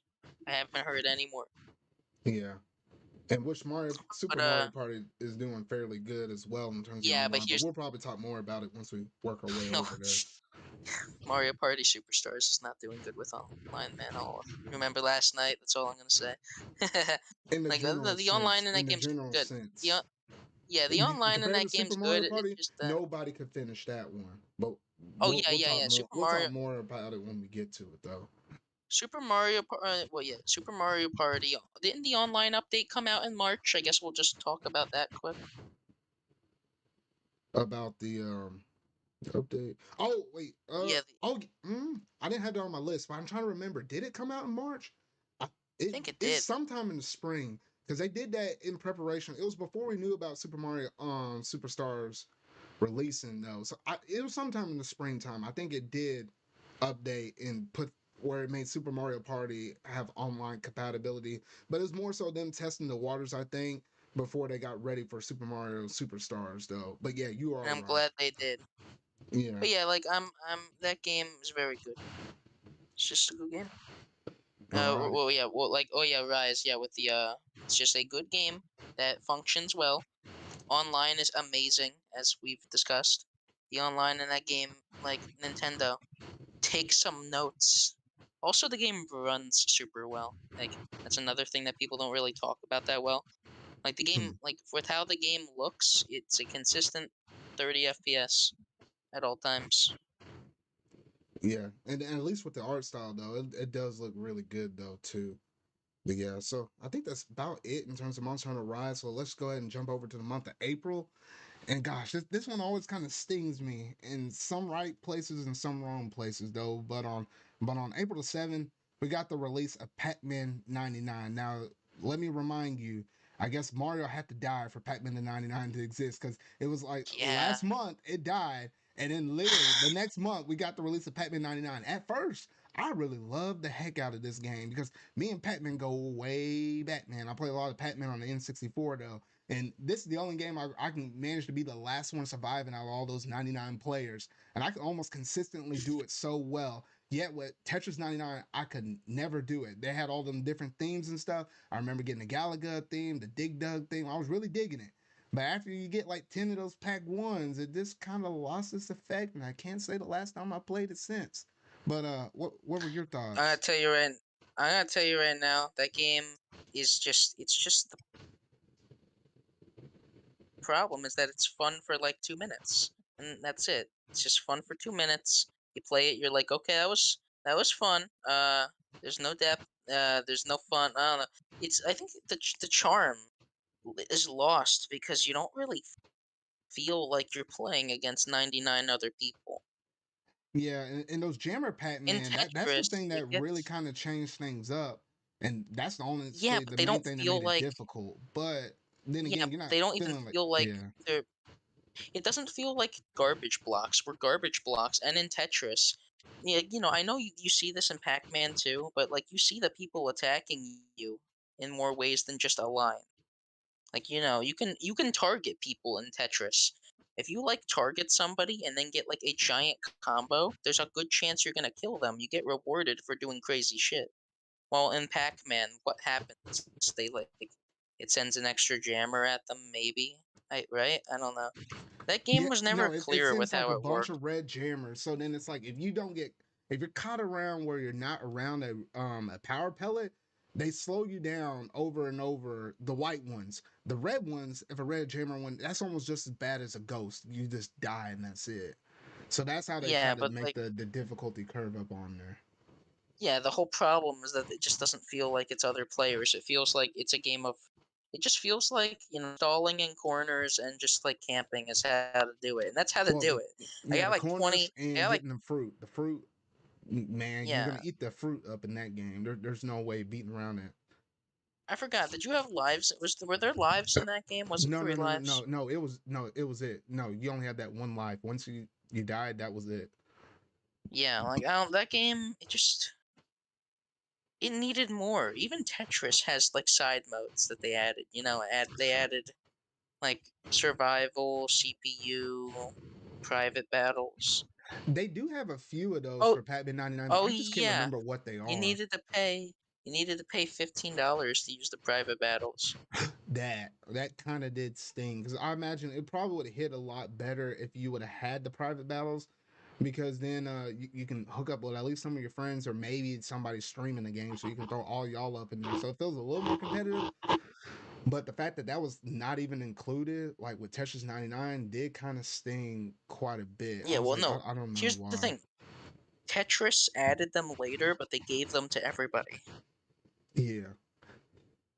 S2: I haven't heard any more.
S1: Yeah. And which
S2: But
S1: Super Mario Party is doing fairly good as well in terms of the
S2: yeah, but
S1: online, but
S2: here's
S1: we'll probably talk more about it once we work our way
S2: no.
S1: over there.
S2: Mario Party Superstars is not doing good with online, man. I'll remember last night. That's all I'm gonna say.
S1: In the
S2: Like
S1: general
S2: the
S1: sense,
S2: online in
S1: in
S2: that
S1: the
S2: game's
S1: general
S2: good. The
S1: sense,
S2: yeah, the online in
S1: compared to
S2: that
S1: Super
S2: game's
S1: Mario
S2: good. It's
S1: Party,
S2: just that.
S1: nobody could finish that one. But
S2: Oh yeah, yeah, yeah.
S1: we'll talk more about it when we get to it though.
S2: Well, yeah, Super Mario Party. Didn't the online update come out in March? I guess we'll just talk about that quick.
S1: About the update. Oh wait,
S2: Yeah,
S1: I didn't have that on my list, but I'm trying to remember. Did it come out in March? I,
S2: I think it
S1: it's
S2: did.
S1: sometime in the spring because they did that in preparation. It was before we knew about Super Mario Superstars releasing though. So it was sometime in the springtime. I think it did update and put where it made Super Mario Party have online compatibility, but it was more so them testing the waters, I think, before they got ready for Super Mario Superstars though. But yeah, you
S2: And
S1: are
S2: I'm
S1: right.
S2: glad they did.
S1: Yeah.
S2: But yeah, like I'm that game is very good. It's just a good game.
S1: All right.
S2: Well, yeah, well, like, oh yeah, Rise, yeah, with the it's just a good game that functions well. Online is amazing, as we've discussed. The online in that game, like Nintendo, take some notes. Also, the game runs super well. Like that's another thing that people don't really talk about that well. Like the
S1: Hmm.
S2: game, like with how the game looks, it's a consistent 30 FPS at all times.
S1: Yeah, and at least with the art style though, it does look really good though too. But yeah, so I think that's about it in terms of Monster Hunter Rise. So let's go ahead and jump over to the month of April. And gosh, this one always kind of stings me in some right places and some wrong places though. But on April the 7th, we got the release of Pac-Man 99. Now, let me remind you, I guess Mario had to die for Pac-Man the 99 to exist because it was like
S2: Yeah.
S1: last month it died, and then literally the next month we got the release of Pac-Man 99. At first, I really loved the heck out of this game because me and Pac-Man go way back, man. I play a lot of Pac-Man on the N64 though. And this is the only game I can manage to be the last one surviving out of all those 99 players. And I can almost consistently do it so well. Yet with Tetris 99, I could never do it. They had all them different themes and stuff. I remember getting the Galaga theme, the Dig Dug theme. I was really digging it. But after you get like 10 of those pack ones, it just kind of lost its effect. And I can't say the last time I played it since. But what were your
S2: I'm gonna
S1: thoughts?
S2: tell you right. I'm gonna tell you right now. That game is just. It's just the problem is that it's fun for like 2 minutes, and that's it. It's just fun for 2 minutes. You play it. You're like, okay, that was fun. There's no depth. There's no fun. I don't know. It's. I think the charm is lost because you don't really feel like you're playing against 99 other people.
S1: Yeah, and those Jammer Pac
S2: In
S1: Man, that's the
S2: Tetris,
S1: thing
S2: it
S1: that really
S2: gets.
S1: kind of changed things up, and that's the
S2: Yeah,
S1: honestly
S2: but
S1: the
S2: they
S1: main
S2: don't
S1: thing that
S2: feel
S1: made it
S2: like.
S1: difficult. But then
S2: Yeah,
S1: again, you're
S2: but
S1: not
S2: they don't even
S1: feeling like
S2: feel like
S1: yeah,
S2: they're. It doesn't feel like garbage blocks. We're garbage blocks, and in Tetris, yeah, I know you see this in Pac-Man too, but like you see the people attacking you in more ways than just a line. Like, you can target people in Tetris. If you like target somebody and then get like a giant combo, there's a good chance you're gonna kill them. You get rewarded for doing crazy shit. Well, in Pac-Man, what happens? They like it sends an extra jammer at them, maybe. Right? I don't know. That game
S1: Yeah,
S2: was never
S1: no, it
S2: clear with
S1: sends like
S2: how
S1: a
S2: it
S1: bunch
S2: worked.
S1: of red jammers. So then it's like if you're caught around where you're not around a power pellet, they slow you down over and over. The white ones, the red ones, if a red jammer one, that's almost just as bad as a ghost. You just die and that's it. So that's how they try
S2: Yeah,
S1: to
S2: but
S1: make
S2: like
S1: the difficulty curve up on there.
S2: yeah, the whole problem is that it just doesn't feel like it's other players. It feels like it's a game of. It just feels like stalling in corners and just like camping is how to do it, and that's how to
S1: Well,
S2: do it. I
S1: yeah,
S2: got
S1: the
S2: like
S1: corners
S2: 20. I
S1: and
S2: got like
S1: getting the fruit. The fruit, man, you're gonna
S2: yeah.
S1: eat the fruit up in that game. There's no way beating around it.
S2: I forgot. Did you have lives? Were there lives in that game? Was it
S1: No, no,
S2: three
S1: no, no, no,
S2: lives?
S1: no. It was it. No, you only had that one life. Once you died, that was it.
S2: Yeah, like I don't, that game. It needed more. Even Tetris has like side modes that they added. They added like survival, CPU, private battles.
S1: They do have a few of those
S2: Oh,
S1: for Pac-Man 99, but
S2: oh
S1: I just can't
S2: yeah.
S1: remember what they
S2: You
S1: are.
S2: needed to pay. You needed to pay $15 to use the private battles.
S1: That kind of did sting because I imagine it probably would have hit a lot better if you would have had the private battles because then you can hook up with at least some of your friends or maybe somebody streaming the game so you can throw all y'all up in there. So it feels a little more competitive. But the fact that that was not even included, like with Tetris 99, did kind of sting quite a bit. I
S2: Yeah,
S1: was
S2: well,
S1: like,
S2: no.
S1: I don't know
S2: Here's the
S1: why.
S2: thing. Tetris added them later, but they gave them to everybody.
S1: Yeah.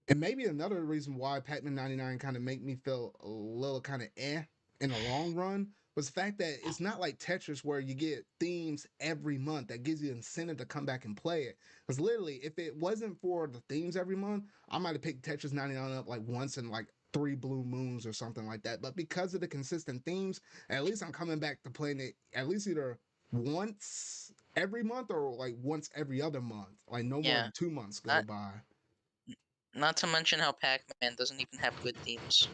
S1: And maybe another reason why Pac-Man 99 kind of make me feel a little kind of in the long run was the fact that it's not like Tetris where you get themes every month that gives you incentive to come back and play it. Because literally, if it wasn't for the themes every month, I might have picked Tetris 99 up like once in like 3 blue moons or something like that. But because of the consistent themes, at least I'm coming back to playing it at least either once every month or like once every other month. Like no more
S2: Yeah.
S1: than 2 months go
S2: Not
S1: by.
S2: not to mention how Pac-Man doesn't even have good themes.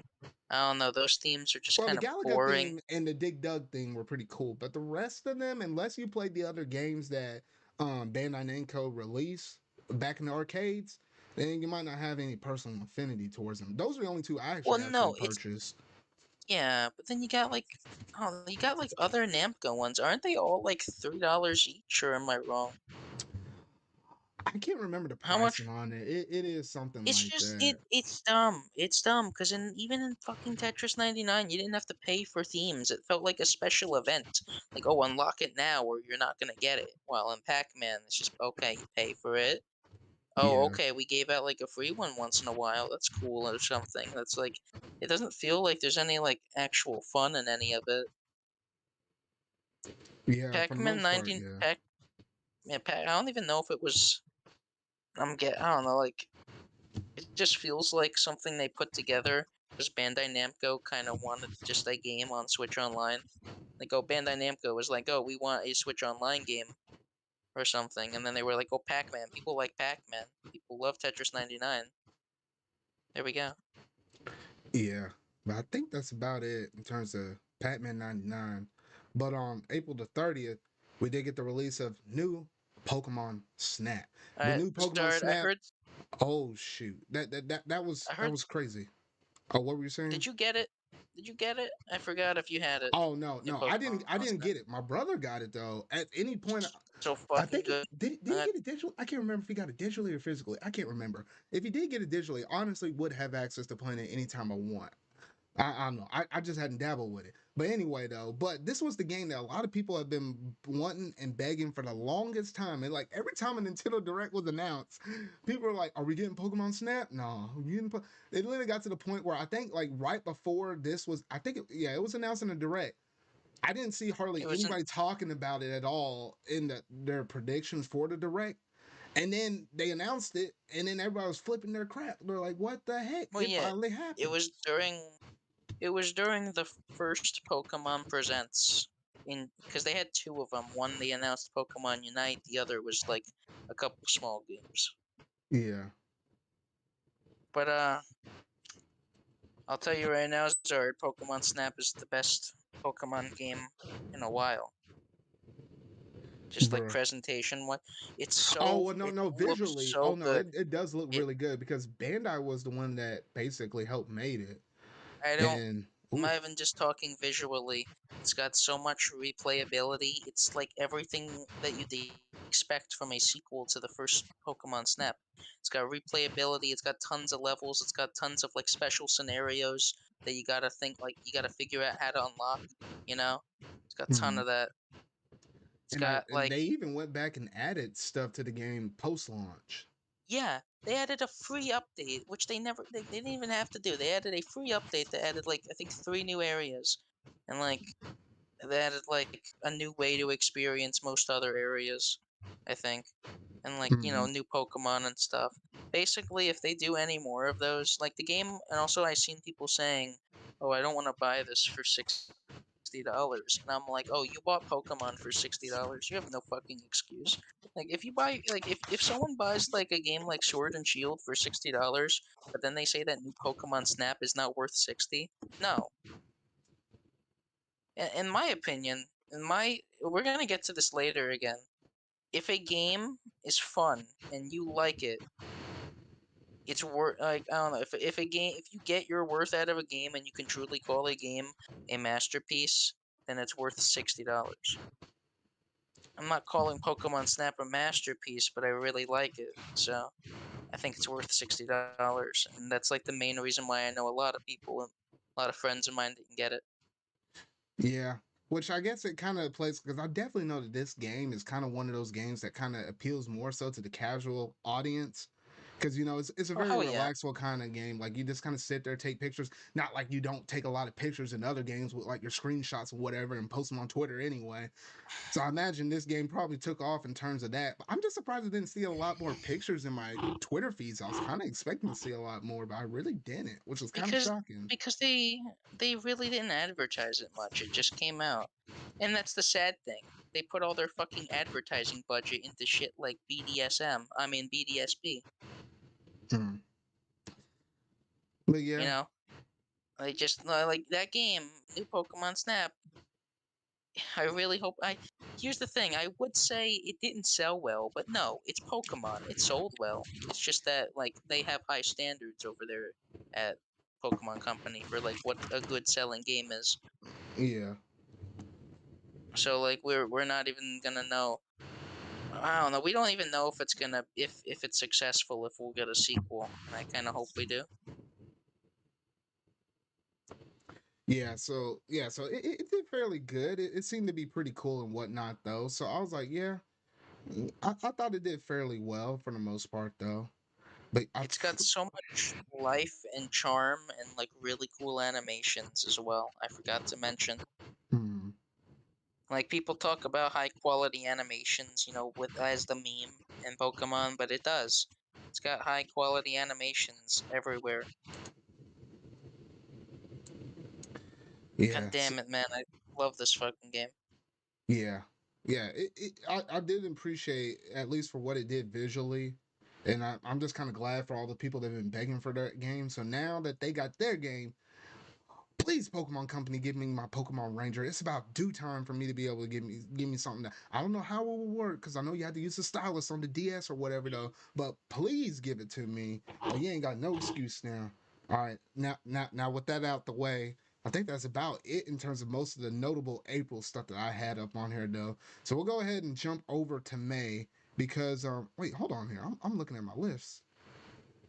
S2: I don't know, those themes are just
S1: Well, the
S2: kind of
S1: Galaga
S2: boring.
S1: theme and the Dig Dug theme were pretty cool, but the rest of them, unless you played the other games that Bandai Namco released back in the arcades, then you might not have any personal affinity towards them. Those are the only two I
S2: Well,
S1: actually
S2: no, it's
S1: purchased.
S2: yeah, but then you got like other Namco ones. Aren't they all like $3 each, or am I wrong?
S1: I can't remember the
S2: How much?
S1: pricing on it. It is something
S2: It's
S1: like
S2: just
S1: that.
S2: it's dumb. It's dumb because even in fucking Tetris 99, you didn't have to pay for themes. It felt like a special event. Like, oh, unlock it now or you're not gonna get it. While in Pac-Man, it's just okay, you pay for it. Oh,
S1: Yeah,
S2: okay, we gave out like a free one once in a while. That's cool or something. That's like it doesn't feel like there's any like actual fun in any of it.
S1: yeah, for the
S2: Pac-Man
S1: most part,
S2: 19
S1: yeah,
S2: Pac yeah, I don't even know if it was I don't know, like it just feels like something they put together because Bandai Namco kind of wanted just a game on Switch Online. Like, oh, Bandai Namco was like, oh, we want a Switch Online game or something, and then they were like, oh, Pac-Man. People like Pac-Man. People love Tetris 99. There we go.
S1: yeah. But I think that's about it in terms of Pac-Man 99. But on April the 30th, we did get the release of new Pokemon Snap. With new Pokemon
S2: Zard,
S1: Snap, oh shoot,
S2: I
S1: that
S2: heard.
S1: was crazy. Oh, what were you saying?
S2: Did you get it? Did you get it? I forgot if you had it
S1: Oh no,
S2: in
S1: no,
S2: Pokemon
S1: I didn't
S2: Snap.
S1: get it. My brother got it though. At any point,
S2: So
S1: I
S2: fucking
S1: think
S2: good.
S1: did he get it digital? I can't remember if he got it digitally or physically. I can't remember. If he did get it digitally, honestly, would have access to playing it anytime I want. I don't know. I just hadn't dabbled with it. But anyway, though, but this was the game that a lot of people have been wanting and begging for the longest time. And like every time a Nintendo Direct was announced, people were like, "Are we getting Pokemon Snap?" No, it literally got to the point where I think like right before this was, yeah, it was announced in a Direct. I didn't see hardly
S2: It wasn't.
S1: anybody talking about it at all in their predictions for the Direct. And then they announced it, and then everybody was flipping their crap. They're like, "What the heck?
S2: Well,
S1: It
S2: yeah.
S1: finally
S2: It
S1: happened!"
S2: was during. It was during the first Pokemon Presents in because they had two of them. One they announced Pokemon Unite. The other was like a couple small games.
S1: Yeah.
S2: But I'll tell you right now, Zard, Pokemon Snap is the best Pokemon game in a while. Just like
S1: Bruh.
S2: presentation, what
S1: Oh well, no,
S2: it
S1: no,
S2: looks
S1: visually. Oh
S2: so
S1: no,
S2: good.
S1: it does look
S2: It
S1: really good because Bandai was the one that basically helped made it.
S2: I don't.
S1: And
S2: I'm
S1: ooh,
S2: not even just talking visually. It's got so much replayability. It's like everything that you'd expect from a sequel to the first Pokemon Snap. It's got replayability. It's got tons of levels. It's got tons of like special scenarios that you gotta think like you gotta figure out how to unlock. You know, it's got a ton
S1: hmm.
S2: of that. It's
S1: And
S2: got
S1: they
S2: like
S1: even went back and added stuff to the game post launch.
S2: yeah, they added a free update, which they didn't even have to do. They added a free update that added like I think 3 new areas, and like they added like a new way to experience most other areas, I think, and like
S1: Hmm.
S2: new Pokemon and stuff. Basically, if they do any more of those, like the game, and also I've seen people saying, "Oh, I don't want to buy this for $60," and I'm like, "Oh, you bought Pokemon for $60. You have no fucking excuse." Like if you buy like if someone buys like a game like Sword and Shield for $60, but then they say that new Pokemon Snap is not worth 60, no, in my opinion, we're gonna get to this later again. If a game is fun and you like it, it's worth like I don't know if a game if you get your worth out of a game and you can truly call a game a masterpiece, then it's worth $60. I'm not calling Pokemon Snap a masterpiece, but I really like it, so I think it's worth $60, and that's like the main reason why I know a lot of people and a lot of friends of mine didn't get it.
S1: Yeah, which I guess it kind of plays because I definitely know that this game is kind of one of those games that kind of appeals more so to the casual audience. Because it's a
S2: Oh
S1: very
S2: hell yeah!
S1: relaxed kind of game. Like you just kind of sit there, take pictures. Not like you don't take a lot of pictures in other games with like your screenshots or whatever and post them on Twitter anyway. So I imagine this game probably took off in terms of that. But I'm just surprised I didn't see a lot more pictures in my Twitter feeds. I was kind of expecting to see a lot more, but I really didn't, which was kind of
S2: because
S1: shocking.
S2: because they really didn't advertise it much. It just came out, and that's the sad thing. They put all their fucking advertising budget into shit like BDSM. I mean BDSP.
S1: Hmm. But
S2: You
S1: yeah,
S2: know, they just like that game, new Pokemon Snap. I really hope I. Here's the thing. I would say it didn't sell well, but no, it's Pokemon. It sold well. It's just that like they have high standards over there at Pokemon Company for like what a good selling game is.
S1: yeah.
S2: So like we're not even gonna know. I don't know. We don't even know if it's gonna if it's successful if we'll get a sequel. And I kind of hope we do.
S1: So it did fairly good. It seemed to be pretty cool and whatnot though. So I was like, yeah, I thought it did fairly well for the most part though. But
S2: It's got so much life and charm and like really cool animations as well. I forgot to mention.
S1: hmm,
S2: Like people talk about high quality animations, with as the meme in Pokemon, but it does. It's got high quality animations everywhere. God
S1: yeah,
S2: damn it, man! I love this fucking game.
S1: yeah, yeah. I did appreciate at least for what it did visually, and I'm just kind of glad for all the people that have been begging for that game. So now that they got their game, please, Pokemon Company, give me my Pokemon Ranger. It's about due time for me to be able to give me something that I don't know how it will work because I know you had to use the stylus on the DS or whatever though. But please give it to me. Or you ain't got no excuse now. All right, now with that out the way, I think that's about it in terms of most of the notable April stuff that I had up on here though. So we'll go ahead and jump over to May because wait, hold on here. I'm looking at my list.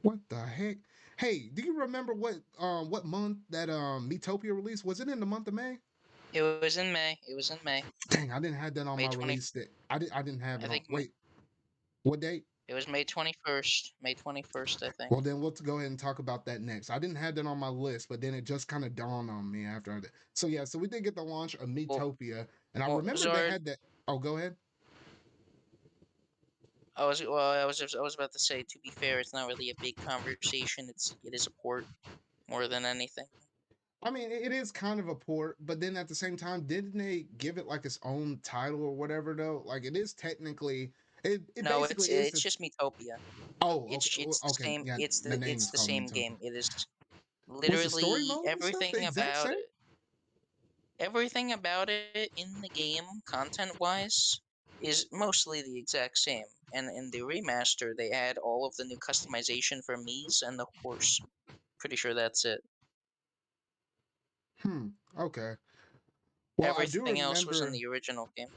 S1: What the heck? Hey, do you remember what month that Miitopia released? Was it in the month of May?
S2: It was in May. It was in May.
S1: Dang, I didn't have that on
S2: May
S1: my
S2: 20.
S1: release date. I didn't have
S2: I
S1: it on.
S2: think
S1: Wait, what date?
S2: it was May 21st. May 21st, I think.
S1: Well, then we'll go ahead and talk about that next. I didn't have that on my list, but then it just kind of dawned on me after I did. So yeah, so we did get the launch of
S2: Well,
S1: Miitopia, and I
S2: well,
S1: remember they
S2: Zard,
S1: had that. Oh, go ahead.
S2: I was about to say. To be fair, it's not really a big conversation. It is a port more than anything.
S1: I mean, it is kind of a port, but then at the same time, didn't they give it like its own title or whatever though? Like it is technically, it
S2: No,
S1: basically is
S2: it's
S1: its.
S2: just Miitopia.
S1: Oh,
S2: It's
S1: okay,
S2: it's the
S1: okay,
S2: same.
S1: yeah.
S2: It's
S1: The
S2: the
S1: name
S2: it's
S1: is
S2: the
S1: called
S2: same
S1: Miitopia.
S2: game. It is.
S1: Was the story
S2: Literally
S1: mode and stuff the exact same?
S2: everything about it in the game, content-wise, is mostly the exact same. And in the remaster, they add all of the new customization for Mii's and the horse. Pretty sure that's it.
S1: Okay. Well,
S2: Everything else was in the original game.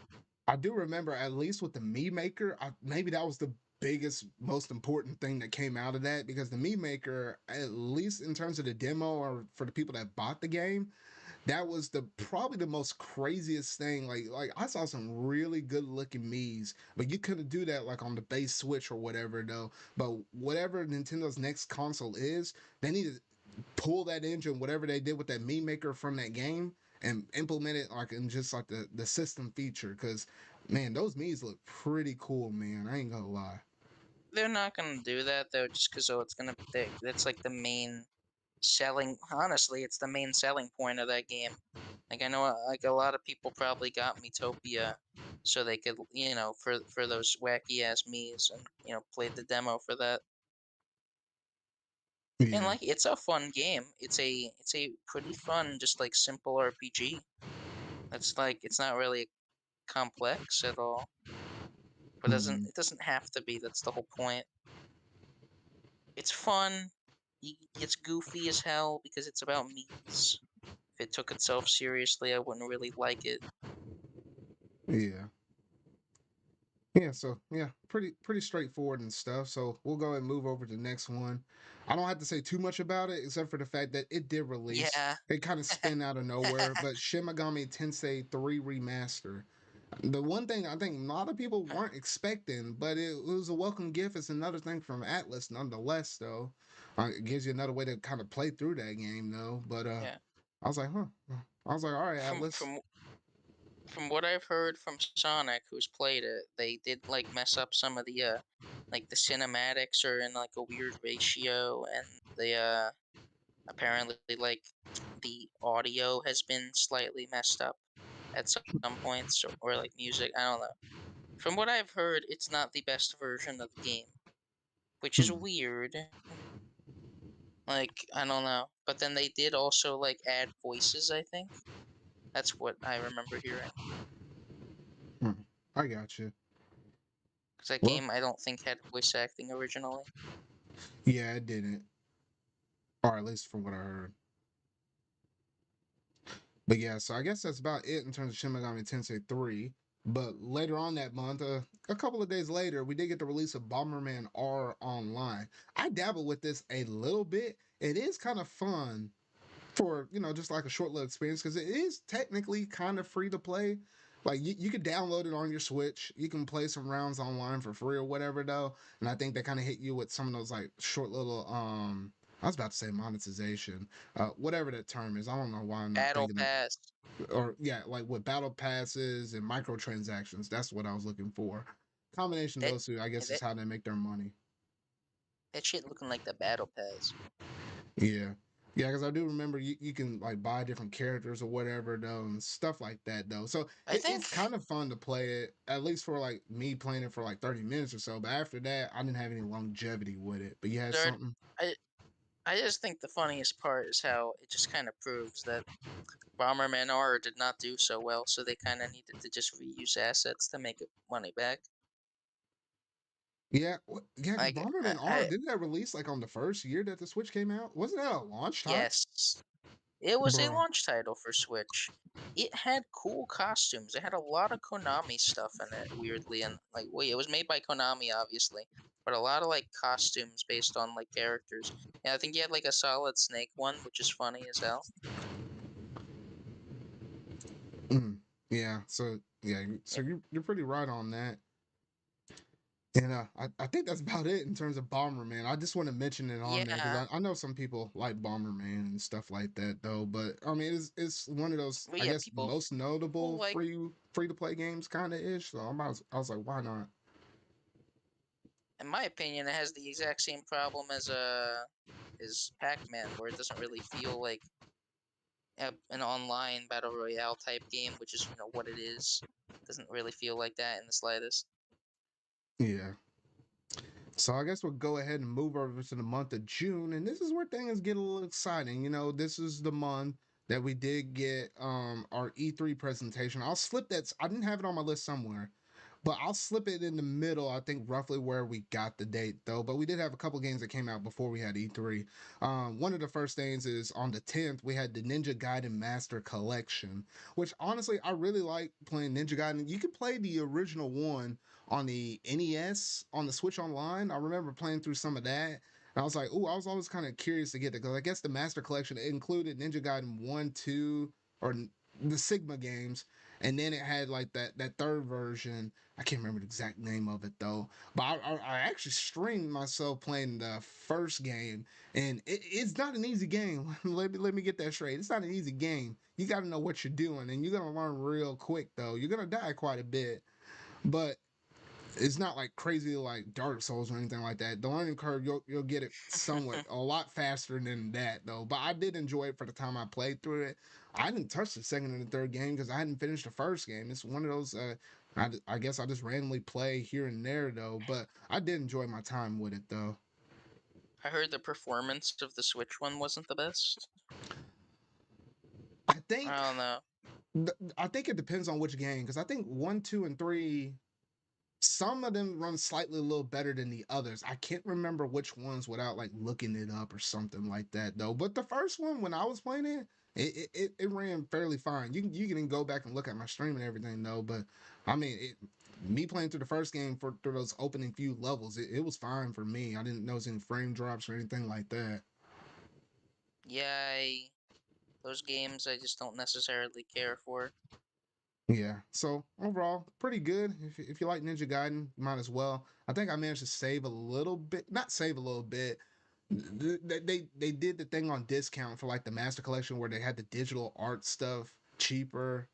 S1: I do remember at least with the Mii Maker, maybe that was the biggest, most important thing that came out of that because the Mii Maker, at least in terms of the demo or for the people that bought the game, that was the probably the most craziest thing. Like I saw some really good looking Mii's, but you couldn't do that like on the base Switch or whatever though. But whatever Nintendo's next console is, they need to pull that engine, whatever they did with that Mii Maker from that game, and implement it like in just like the system feature. Because man, those Mii's look pretty cool, man. I ain't gonna lie.
S2: They're not gonna do that though, just because that's like the main selling. Honestly, it's the main selling point of that game. Like I know, like a lot of people probably got Miitopia, so they could, for those wacky ass Mii's, and played the demo for that. And
S1: Yeah.
S2: like, it's a fun game. It's a pretty fun, just like simple RPG. It's like it's not really complex at all, but
S1: Hmm.
S2: it doesn't have to be. That's the whole point. It's fun. It's goofy as hell because it's about Mii's. If it took itself seriously, I wouldn't really like it.
S1: Yeah. Yeah, so yeah, pretty straightforward and stuff. So we'll go ahead and move over to the next one. I don't have to say too much about it, except for the fact that it did release.
S2: Yeah.
S1: It kind of spin out of nowhere, but Shimagami Tensei 3 Remaster. The one thing I think a lot of people weren't expecting, but it was a welcome gift. It's another thing from Atlas, nonetheless. Though, it gives you another way to kind of play through that game, though. But
S2: Yeah.
S1: I was like, huh. I was like, all right,
S2: From
S1: Atlas.
S2: from from what I've heard from Sonic, who's played it, they did like mess up some of the like the cinematics are in like a weird ratio, and the apparently like the audio has been slightly messed up at some points, or like music. I don't know. From what I've heard, it's not the best version of the game, which is
S1: Hmm.
S2: weird. Like, I don't know. But then they did also like add voices, I think. That's what I remember hearing.
S1: Hmm. I got you.
S2: Because that
S1: Well,
S2: game I don't think had voice acting originally.
S1: yeah, it didn't, or at least from what I heard. But yeah, so I guess that's about it in terms of Shin Megami Tensei 3. But later on that month, a couple of days later, we did get the release of Bomberman R Online. I dabbled with this a little bit. It is kind of fun for, just like a short little experience because it is technically kind of free to play. Like you could download it on your Switch. You can play some rounds online for free or whatever though. And I think they kind of hit you with some of those like short little I was about to say monetization. Whatever that term is. I don't know why I'm not
S2: Battle
S1: thinking of,
S2: Pass.
S1: or yeah, like with battle passes and microtransactions. That's what I was looking for. Combination of
S2: That
S1: those two, I guess, is
S2: that
S1: how they make their money.
S2: that shit looking like the Battle Pass.
S1: Yeah. Yeah, because I do remember you can like buy different characters or whatever though and stuff like that though. So
S2: I
S1: it's
S2: think
S1: kind of fun to play it, at least for like me playing it for like 30 minutes or so. But after that, I didn't have any longevity with it. But you had
S2: Zard,
S1: something?
S2: I I just think the funniest part is how it just kind of proves that Bomberman R did not do so well, so they kind of needed to just reuse assets to make it money back.
S1: Yeah, yeah, because
S2: Like
S1: Bomberman R, didn't that release like on the first year that the Switch came out? Wasn't that a launch title?
S2: yes, it was a
S1: Bro.
S2: launch title for Switch. It had cool costumes. It had a lot of Konami stuff in it, weirdly, and like wait, it was made by Konami, obviously, but a lot of like costumes based on like characters. Yeah, I think you had like a Solid Snake one, which is funny as hell.
S1: Mm, yeah, so yeah,
S2: Yeah,
S1: so you're pretty right on that. And I think that's about it in terms of Bomberman. I just want to mention it on there because
S2: yeah,
S1: I know some people like Bomberman and stuff like that though. But I mean, it's one of those
S2: but
S1: I
S2: yeah,
S1: guess most
S2: people
S1: notable
S2: like.
S1: free to play games kind of ish. So I was like, why not?
S2: In my opinion, it has the exact same problem as Pac-Man, where it doesn't really feel like an online battle royale type game, which is what it is. Doesn't really feel like that in the slightest.
S1: Yeah, So I guess we'll go ahead and move over to the month of June, and this is where things get a little exciting. You know, this is the month that we did get our E3 presentation. I'll slip that. I didn't have it on my list somewhere, but I'll slip it in the middle. I think roughly where we got the date though. But we did have a couple games that came out before we had E3. One of the first things is on the 10th we had the Ninja Gaiden Master Collection, which honestly I really like playing Ninja Gaiden. You can play the original one on the NES on the Switch Online. I remember playing through some of that. And I was like, oh, I was always kind of curious to get it because I guess the Master Collection included Ninja Gaiden 1, 2, or the Sigma games. And then it had like that third version. I can't remember the exact name of it though. But I actually streamed myself playing the first game. And it's not an easy game. let me get that straight. It's not an easy game. You got to know what you're doing. And you're going to learn real quick though. You're going to die quite a bit. But it's not like crazy like Dark Souls or anything like that. The learning curve you'll get it somewhat a lot faster than that though. But I did enjoy it for the time I played through it. I didn't touch the second and the third game because I hadn't finished the first game. It's one of those. I guess I just randomly play here and there though. But I did enjoy my time with it though.
S2: I heard the performance of the Switch one wasn't the best.
S1: I think
S2: I don't know.
S1: I think it depends on which game because I think 1, 2, and 3 some of them run slightly a little better than the others. I can't remember which ones without like looking it up or something like that though. But the first one when I was playing it, it ran fairly fine. You can go back and look at my stream and everything though. But I mean, me playing through the first game through those opening few levels, it was fine for me. I didn't notice any frame drops or anything like that.
S2: Yeah, those games I just don't necessarily care for.
S1: Yeah. So overall, pretty good. If you like Ninja Gaiden, you might as well. I think I managed to save a little bit, not save a little bit. They did the thing on discount for like the Master Collection where they had the digital art stuff cheaper.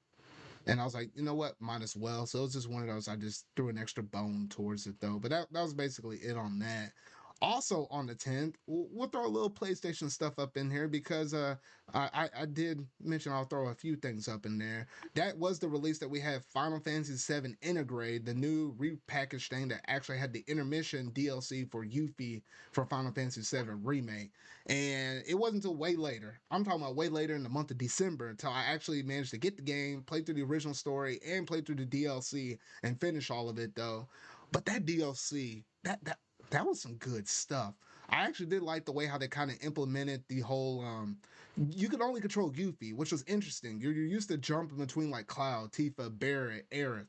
S1: And I was like, you know what, might as well. So it was just one of those. I just threw an extra bone towards it though. But that was basically it on that. Also on the 10th, we'll throw a little PlayStation stuff up in here because I did mention I'll throw a few things up in there. That was the release that we had Final Fantasy VII Integrate, the new repackaged thing that actually had the intermission DLC for Yuffie for Final Fantasy VII Remake. And it wasn't until way later. I'm talking about way later in the month of December until I actually managed to get the game, play through the original story, and play through the DLC and finish all of it though. But that DLC, that was some good stuff. I actually did like the way how they kind of implemented the whole you could only control Yuffie, which was interesting. You're used to jumping between like Cloud, Tifa, Barret, Aerith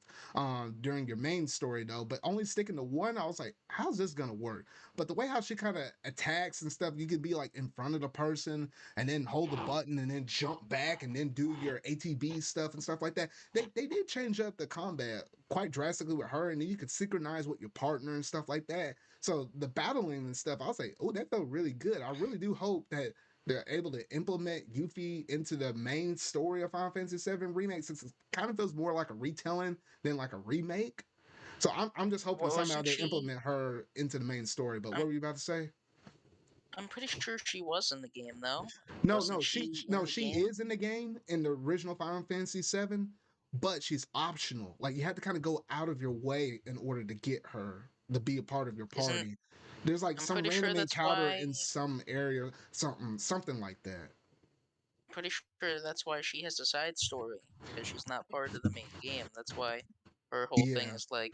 S1: during your main story though, but only sticking to one, I was like, how's this gonna work? But the way how she kind of attacks and stuff, you could be like in front of the person and then hold the button and then jump back and then do your ATB stuff and stuff like that. They did change up the combat quite drastically with her, and then you could synchronize with your partner and stuff like that. So the battling and stuff, I was like, oh, that felt really good. I really do hope that they're able to implement Yuffie into the main story of Final Fantasy VII Remake, since it kind of feels more like a retelling than like a remake. So I'm just hoping somehow
S2: Wasn't
S1: they
S2: she?
S1: implement her into the main story. But what
S2: I'm
S1: were you about to say?
S2: I'm pretty sure she was in the game though.
S1: No,
S2: Wasn't
S1: no,
S2: she
S1: no,
S2: in the
S1: she
S2: game?
S1: is in the game in the original Final Fantasy VII, but she's optional. Like you have to kind of go out of your way in order to get her to be a part of your
S2: Isn't
S1: party. There's like
S2: I'm
S1: some
S2: pretty sure
S1: random
S2: that's
S1: encounter
S2: why
S1: in some area, something like that.
S2: pretty sure that's why she has a side story because she's not part of the main game. That's why her whole thing
S1: Yeah.
S2: is like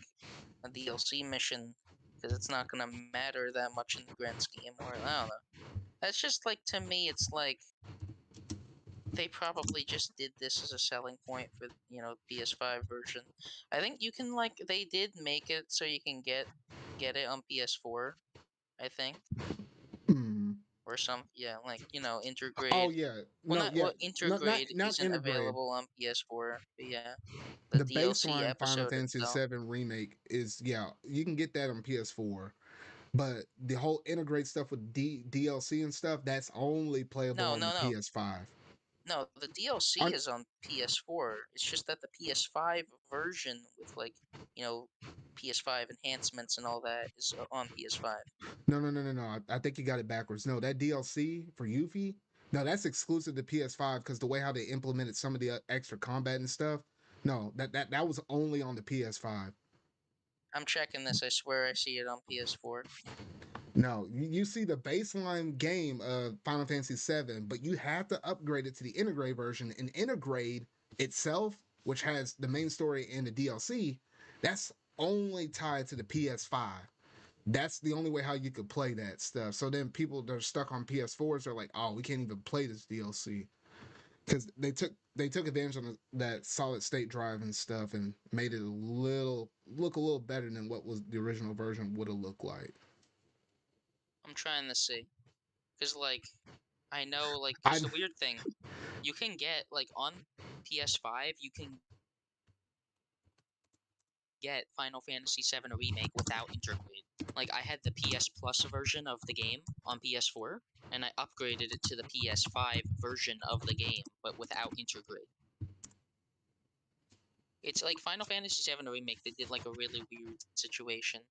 S2: a DLC mission because it's not gonna matter that much in the grand scheme. Or I don't know. That's just like to me, it's like they probably just did this as a selling point for PS5 version. I think you can like they did make it so you can get it on PS4. I think
S1: Hmm.
S2: or some yeah like
S1: Oh
S2: Intergrade.
S1: yeah.
S2: Well,
S1: No,
S2: not
S1: yeah.
S2: well
S1: Not not
S2: Intergrade
S1: not
S2: isn't
S1: integrate.
S2: available on PS4. But yeah, the
S1: The
S2: DLC
S1: baseline Final
S2: episode
S1: Fantasy
S2: itself.
S1: VII remake is, yeah, you can get that on PS4. But the whole integrate stuff with DLC and stuff, that's only playable
S2: No,
S1: on the
S2: no, no.
S1: PS5.
S2: No, the DLC
S1: On,
S2: is on PS4. It's just that the PS5 version with you know, PS5 enhancements and all that is on PS5.
S1: no, no, no, no, no. I think you got it backwards. No, that DLC for Yuffie, no, that's exclusive to PS5 because the way how they implemented some of the extra combat and stuff, no, that was only on the PS5.
S2: I'm checking this. I swear I see it on PS4.
S1: No, you see the baseline game of Final Fantasy VII, but you have to upgrade it to the Integrate version. And Integrate itself, which has the main story and the DLC, that's only tied to the PS5. That's the only way how you could play that stuff. So then people that are stuck on PS4s are like, oh, we can't even play this DLC because they took advantage of that solid state drive and stuff and made it look a little better than what was the original version would have looked like.
S2: I'm trying to see. Because, like, I know, like,
S1: I
S2: because the weird thing, you can get, like, on PS5, you can get Final Fantasy VII Remake without Intergrade. Like, I had the PS Plus version of the game on PS4, and I upgraded it to the PS5 version of the game, but without Intergrade. It's like Final Fantasy VII Remake, they did, like, a really weird situation.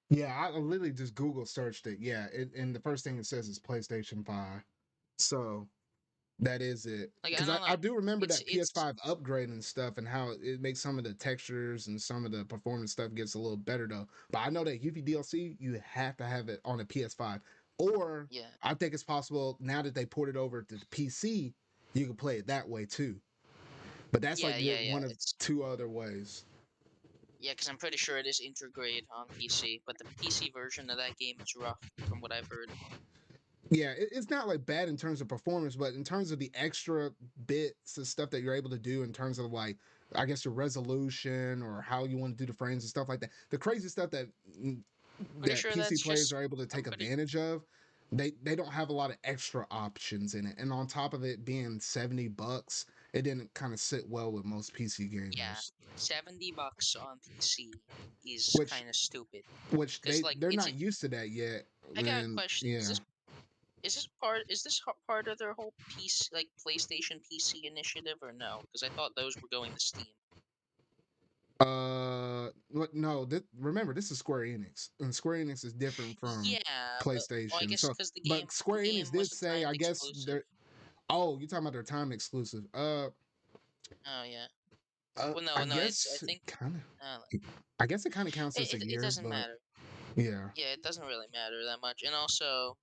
S1: Yeah, I literally just Google searched it. Yeah, and the first thing it says is PlayStation 5. So that is it.
S2: Like, I
S1: Because
S2: don't
S1: I
S2: know.
S1: do remember that
S2: It's
S1: PS5 upgrade and stuff and how it makes some of the textures and some of the performance stuff gets a little better though. But I know that Yuffie DLC, you have to have it on a PS5. Or
S2: yeah.
S1: I think it's possible now that they ported over to the PC, you can play it that way too. But that's like
S2: Yeah.
S1: one of
S2: It's
S1: two other ways.
S2: Yeah, because I'm pretty sure it is Intergrade on PC, but the PC version of that game is rough, from what I've heard.
S1: Yeah, it's not like bad in terms of performance, but in terms of the extra bits of stuff that you're able to do in terms of like, I guess your resolution or how you want to do the frames and stuff like that. The crazy stuff that
S2: Pretty sure
S1: PC
S2: that's
S1: players
S2: just.
S1: are able to
S2: I'm
S1: take
S2: pretty.
S1: advantage of. They don't have a lot of extra options in it, and on top of it being $70, it didn't kind of sit well with most PC
S2: Yeah,
S1: gamers.
S2: $70 on PC is
S1: Which
S2: kind of stupid.
S1: which
S2: Because like,
S1: they're
S2: it's.
S1: not used to that yet.
S2: I got a
S1: And
S2: question.
S1: yeah.
S2: Is this part of their whole PC, like PlayStation PC initiative, or no? Because I thought those were going to Steam.
S1: No, remember this is Square Enix, and Square Enix is different from
S2: Yeah, but well, I
S1: PlayStation.
S2: guess
S1: So,
S2: because
S1: but
S2: the
S1: Square Enix
S2: game
S1: did
S2: wasn't
S1: say,
S2: timed
S1: I guess
S2: exclusive.
S1: they're. Oh, you're talking about their time exclusive.
S2: Oh yeah. Well,
S1: I
S2: no, it's. I
S1: guess
S2: think.
S1: kind of.
S2: Uh,
S1: I guess it kind of counts as a
S2: it
S1: year,
S2: doesn't
S1: but
S2: matter.
S1: yeah,
S2: Yeah, it doesn't really matter that much. And also,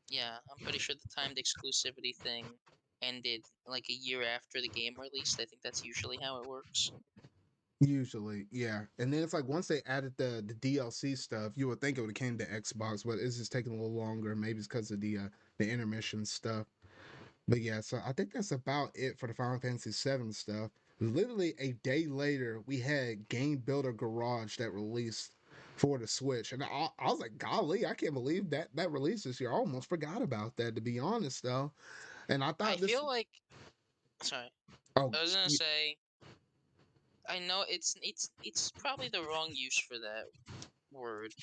S2: yeah, I'm pretty sure the timed exclusivity thing ended like a year after the game released. I think that's usually how it works.
S1: usually, yeah. And then it's like once they added the DLC stuff, you would think it would have came to Xbox, but it's just taking a little longer. Maybe it's because of the intermission stuff. But yeah, so I think that's about it for the Final Fantasy VII stuff. Literally a day later, we had Game Builder Garage that released for the Switch, and I was like, "Golly, I can't believe that released this year." I almost forgot about that, to be honest, though. And I
S2: I
S1: thought this.
S2: feel like, sorry,
S1: Oh,
S2: I was gonna say, I know it's probably the wrong use for that word,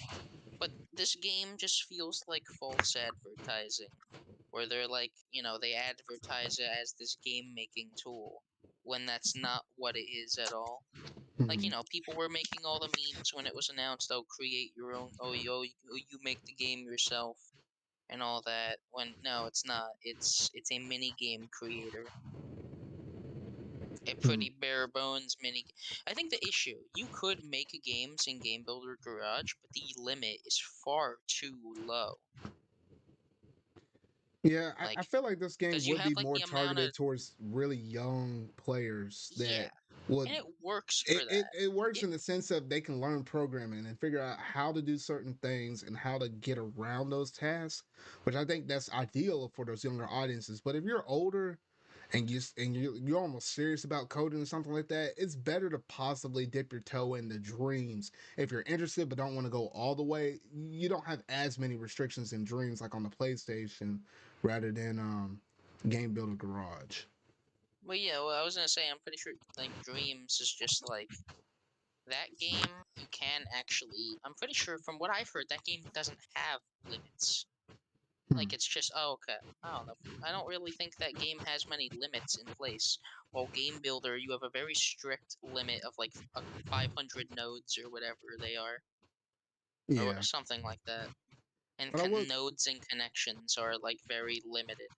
S2: but this game just feels like false advertising, where they're like, they advertise it as this game making tool when that's not what it is at all. Like,
S1: hmm.
S2: people were making all the memes when it was announced, oh, create your own, you make the game yourself and all that. When no, it's not. It's a mini game creator, a
S1: Hmm.
S2: pretty bare bones mini. I think the issue, you could make games in Game Builder Garage, but the limit is far too low.
S1: Yeah, I
S2: Like,
S1: feel like this game
S2: because you
S1: would
S2: have
S1: be
S2: like
S1: more
S2: the amount of.
S1: targeted towards really young players that
S2: Yeah,
S1: would
S2: and it works for
S1: it
S2: that.
S1: works
S2: It
S1: in the sense of they can learn programming and figure out how to do certain things and how to get around those tasks, which I think that's ideal for those younger audiences. But if you're older and you're almost serious about coding or something like that, it's better to possibly dip your toe in the dreams. If you're interested but don't want to go all the way, you don't have as many restrictions in dreams like on the PlayStation rather than Game Builder Garage.
S2: Well, yeah. Well, I was gonna say, I'm pretty sure like Dreams is just like that game. You can actually. I'm pretty sure from what I've heard, that game doesn't have limits.
S1: Hmm.
S2: Like, it's just, oh, okay. I don't know. I don't really think that game has many limits in place. While Game Builder, you have a very strict limit of like 500 nodes or whatever they are, or
S1: Yeah,
S2: something like that. And
S1: but I will.
S2: nodes and connections are like very limited.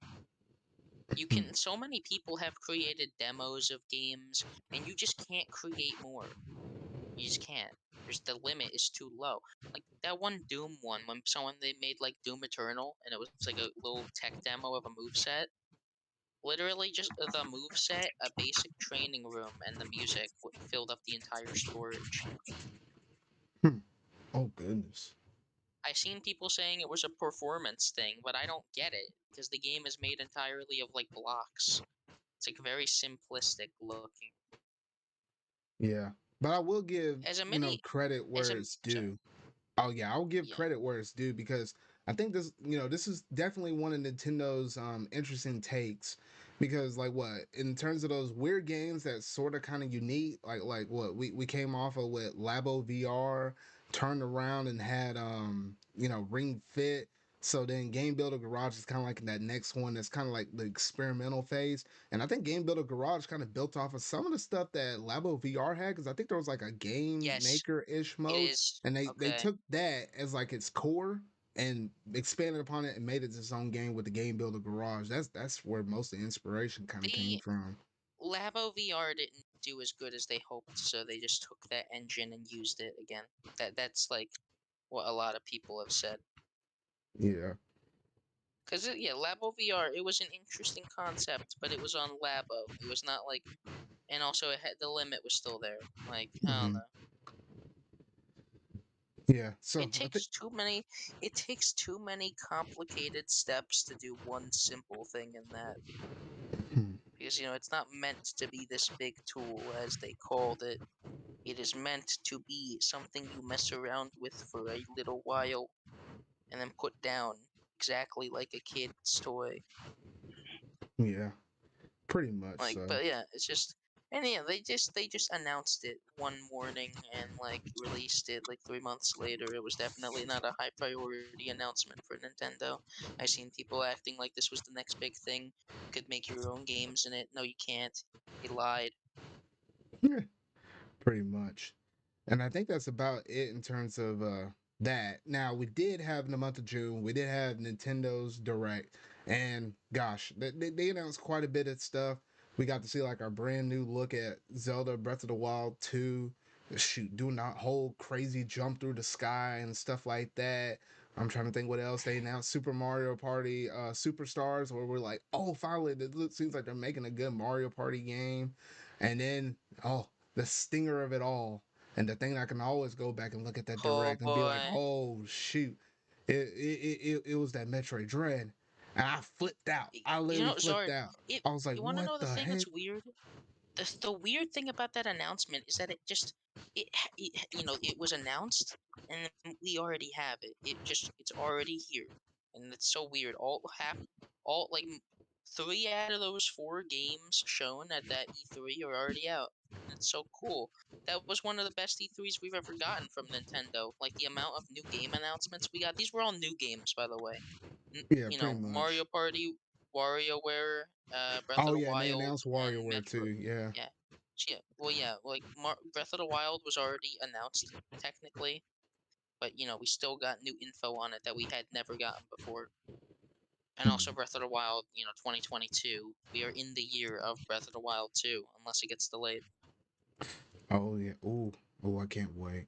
S2: You
S1: Hmm.
S2: can. So many people have created demos of games, and you just can't create more. You just can't. There's the limit is too low. Like that one Doom one when they made like Doom Eternal and it was like a little tech demo of a move set. Literally just the move set, a basic training room, and the music filled up the entire storage.
S1: Hmm. Oh goodness.
S2: I seen people saying it was a performance thing, but I don't get it because the game is made entirely of like blocks. It's like very simplistic looking.
S1: Yeah, but I will give
S2: As a mini,
S1: credit
S2: as
S1: where
S2: a
S1: it's
S2: sorry,
S1: due. Oh yeah, I'll give
S2: yeah,
S1: credit where it's due because I think this is definitely one of Nintendo's interesting takes because like what in terms of those weird games that sort of kind of unique like what we came off of with Labo VR turned around and had Ring Fit. So then Game Builder Garage is kind of like that next one that's kind of like the experimental phase. And I think Game Builder Garage kind of built off of some of the stuff that Labo VR had because I think there was like a game
S2: yes,
S1: maker ish
S2: it
S1: mode
S2: is
S1: and they
S2: okay.
S1: took that as like its core and expanded upon it and made it its own game with the Game Builder Garage. That's where most of the inspiration kind of came
S2: The
S1: from.
S2: Labo VR didn't do as good as they hoped, so they just took that engine and used it again. That's like what a lot of people have said.
S1: Yeah.
S2: Cause yeah, Labo VR, it was an interesting concept, but it was on Labo. It was not like, and also it had the limit was still there. Like I don't
S1: Hmm.
S2: know.
S1: Yeah. So
S2: It
S1: I think.
S2: takes too many. It takes too many complicated steps to do one simple thing in that.
S1: Hmm.
S2: Because it's not meant to be this big tool as they called it. It is meant to be something you mess around with for a little while and then put down, exactly like a kid's toy.
S1: Yeah. Pretty much
S2: Like,
S1: so.
S2: but yeah, it's just, and yeah, they just announced it one morning and like released it like 3 months later. It was definitely not a high priority announcement for Nintendo. I seen people acting like this was the next big thing. You could make your own games in it. No, you can't. They lied.
S1: Yeah. Pretty much. And I think that's about it in terms of that. Now we did have in the month of June, we did have Nintendo's Direct, and gosh, they announced quite a bit of stuff. We got to see like our brand new look at Zelda Breath of the Wild 2. Shoot, doing that whole crazy jump through the sky and stuff like that. I'm trying to think what else they announced. Super Mario Party Superstars, where we're like, oh, finally, seems like they're making a good Mario Party game. And then, oh, the stinger of it all and the thing I can always go back and look at that
S2: Oh
S1: direct and be like,
S2: boy.
S1: oh shoot, it was that Metroid Dread, and I flipped out. I
S2: You
S1: literally
S2: know,
S1: flipped
S2: Zard,
S1: out.
S2: it
S1: I was like,
S2: you want to
S1: what
S2: know the
S1: the
S2: thing
S1: heck?
S2: that's weird? The weird thing about that announcement is that it was announced and we already have it. It's already here, and it's so weird. All like 3 out of those 4 games shown at that E3 are already out. And it's so cool. That was one of the best E3s we've ever gotten from Nintendo. Like the amount of new game announcements we got. These were all new games, by the way.
S1: Yeah, pretty much.
S2: Mario Party, WarioWare, Breath of
S1: Oh
S2: the
S1: yeah, and they
S2: Wild,
S1: announced
S2: and
S1: WarioWare
S2: Metro.
S1: too. Yeah.
S2: Yeah, yeah. Well, yeah. Like Breath of the Wild was already announced technically, but we still got new info on it that we had never gotten before. And also
S1: Hmm.
S2: Breath of the Wild, 2022. We are in the year of Breath of the Wild 2, unless it gets delayed.
S1: Oh yeah. Ooh. Oh, I can't wait.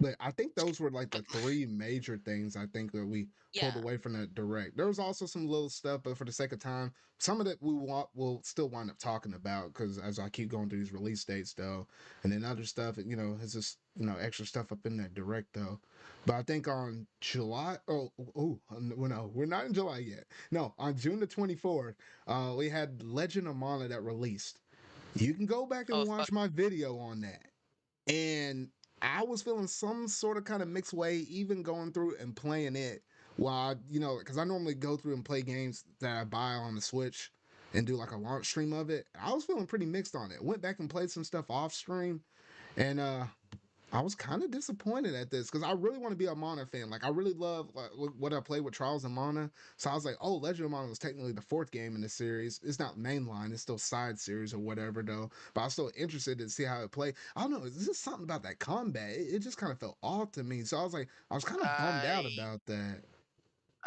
S1: But I think those were like
S2: But
S1: the three major things I think that we pulled
S2: yeah,
S1: away from that direct. There was also some little stuff, but for the sake of time, some of that we'll still wind up talking about because as I keep going through these release dates though, and then other stuff, is just extra stuff up in that direct though. But I think on July, well, no, we're not in July yet. No, on June the 24th, we had Legend of Mana that released. You can go back and
S2: oh fuck,
S1: watch my video on that and I was feeling some sort of kind of mixed way, even going through and playing it. While because I normally go through and play games that I buy on the Switch and do like a launch stream of it. I was feeling pretty mixed on it. Went back and played some stuff off stream, and I was kind of disappointed at this because I really want to be a Mana fan. Like I really love what I played with Trials and Mana. So I was like, oh, Legend of Mana was technically the fourth game in the series. It's not mainline; it's still side series or whatever though. But I was still interested to see how it played. I don't know. It's just something about that combat. It just kind of felt off to me. So I was like, I was kind of bummed out
S2: I
S1: about that.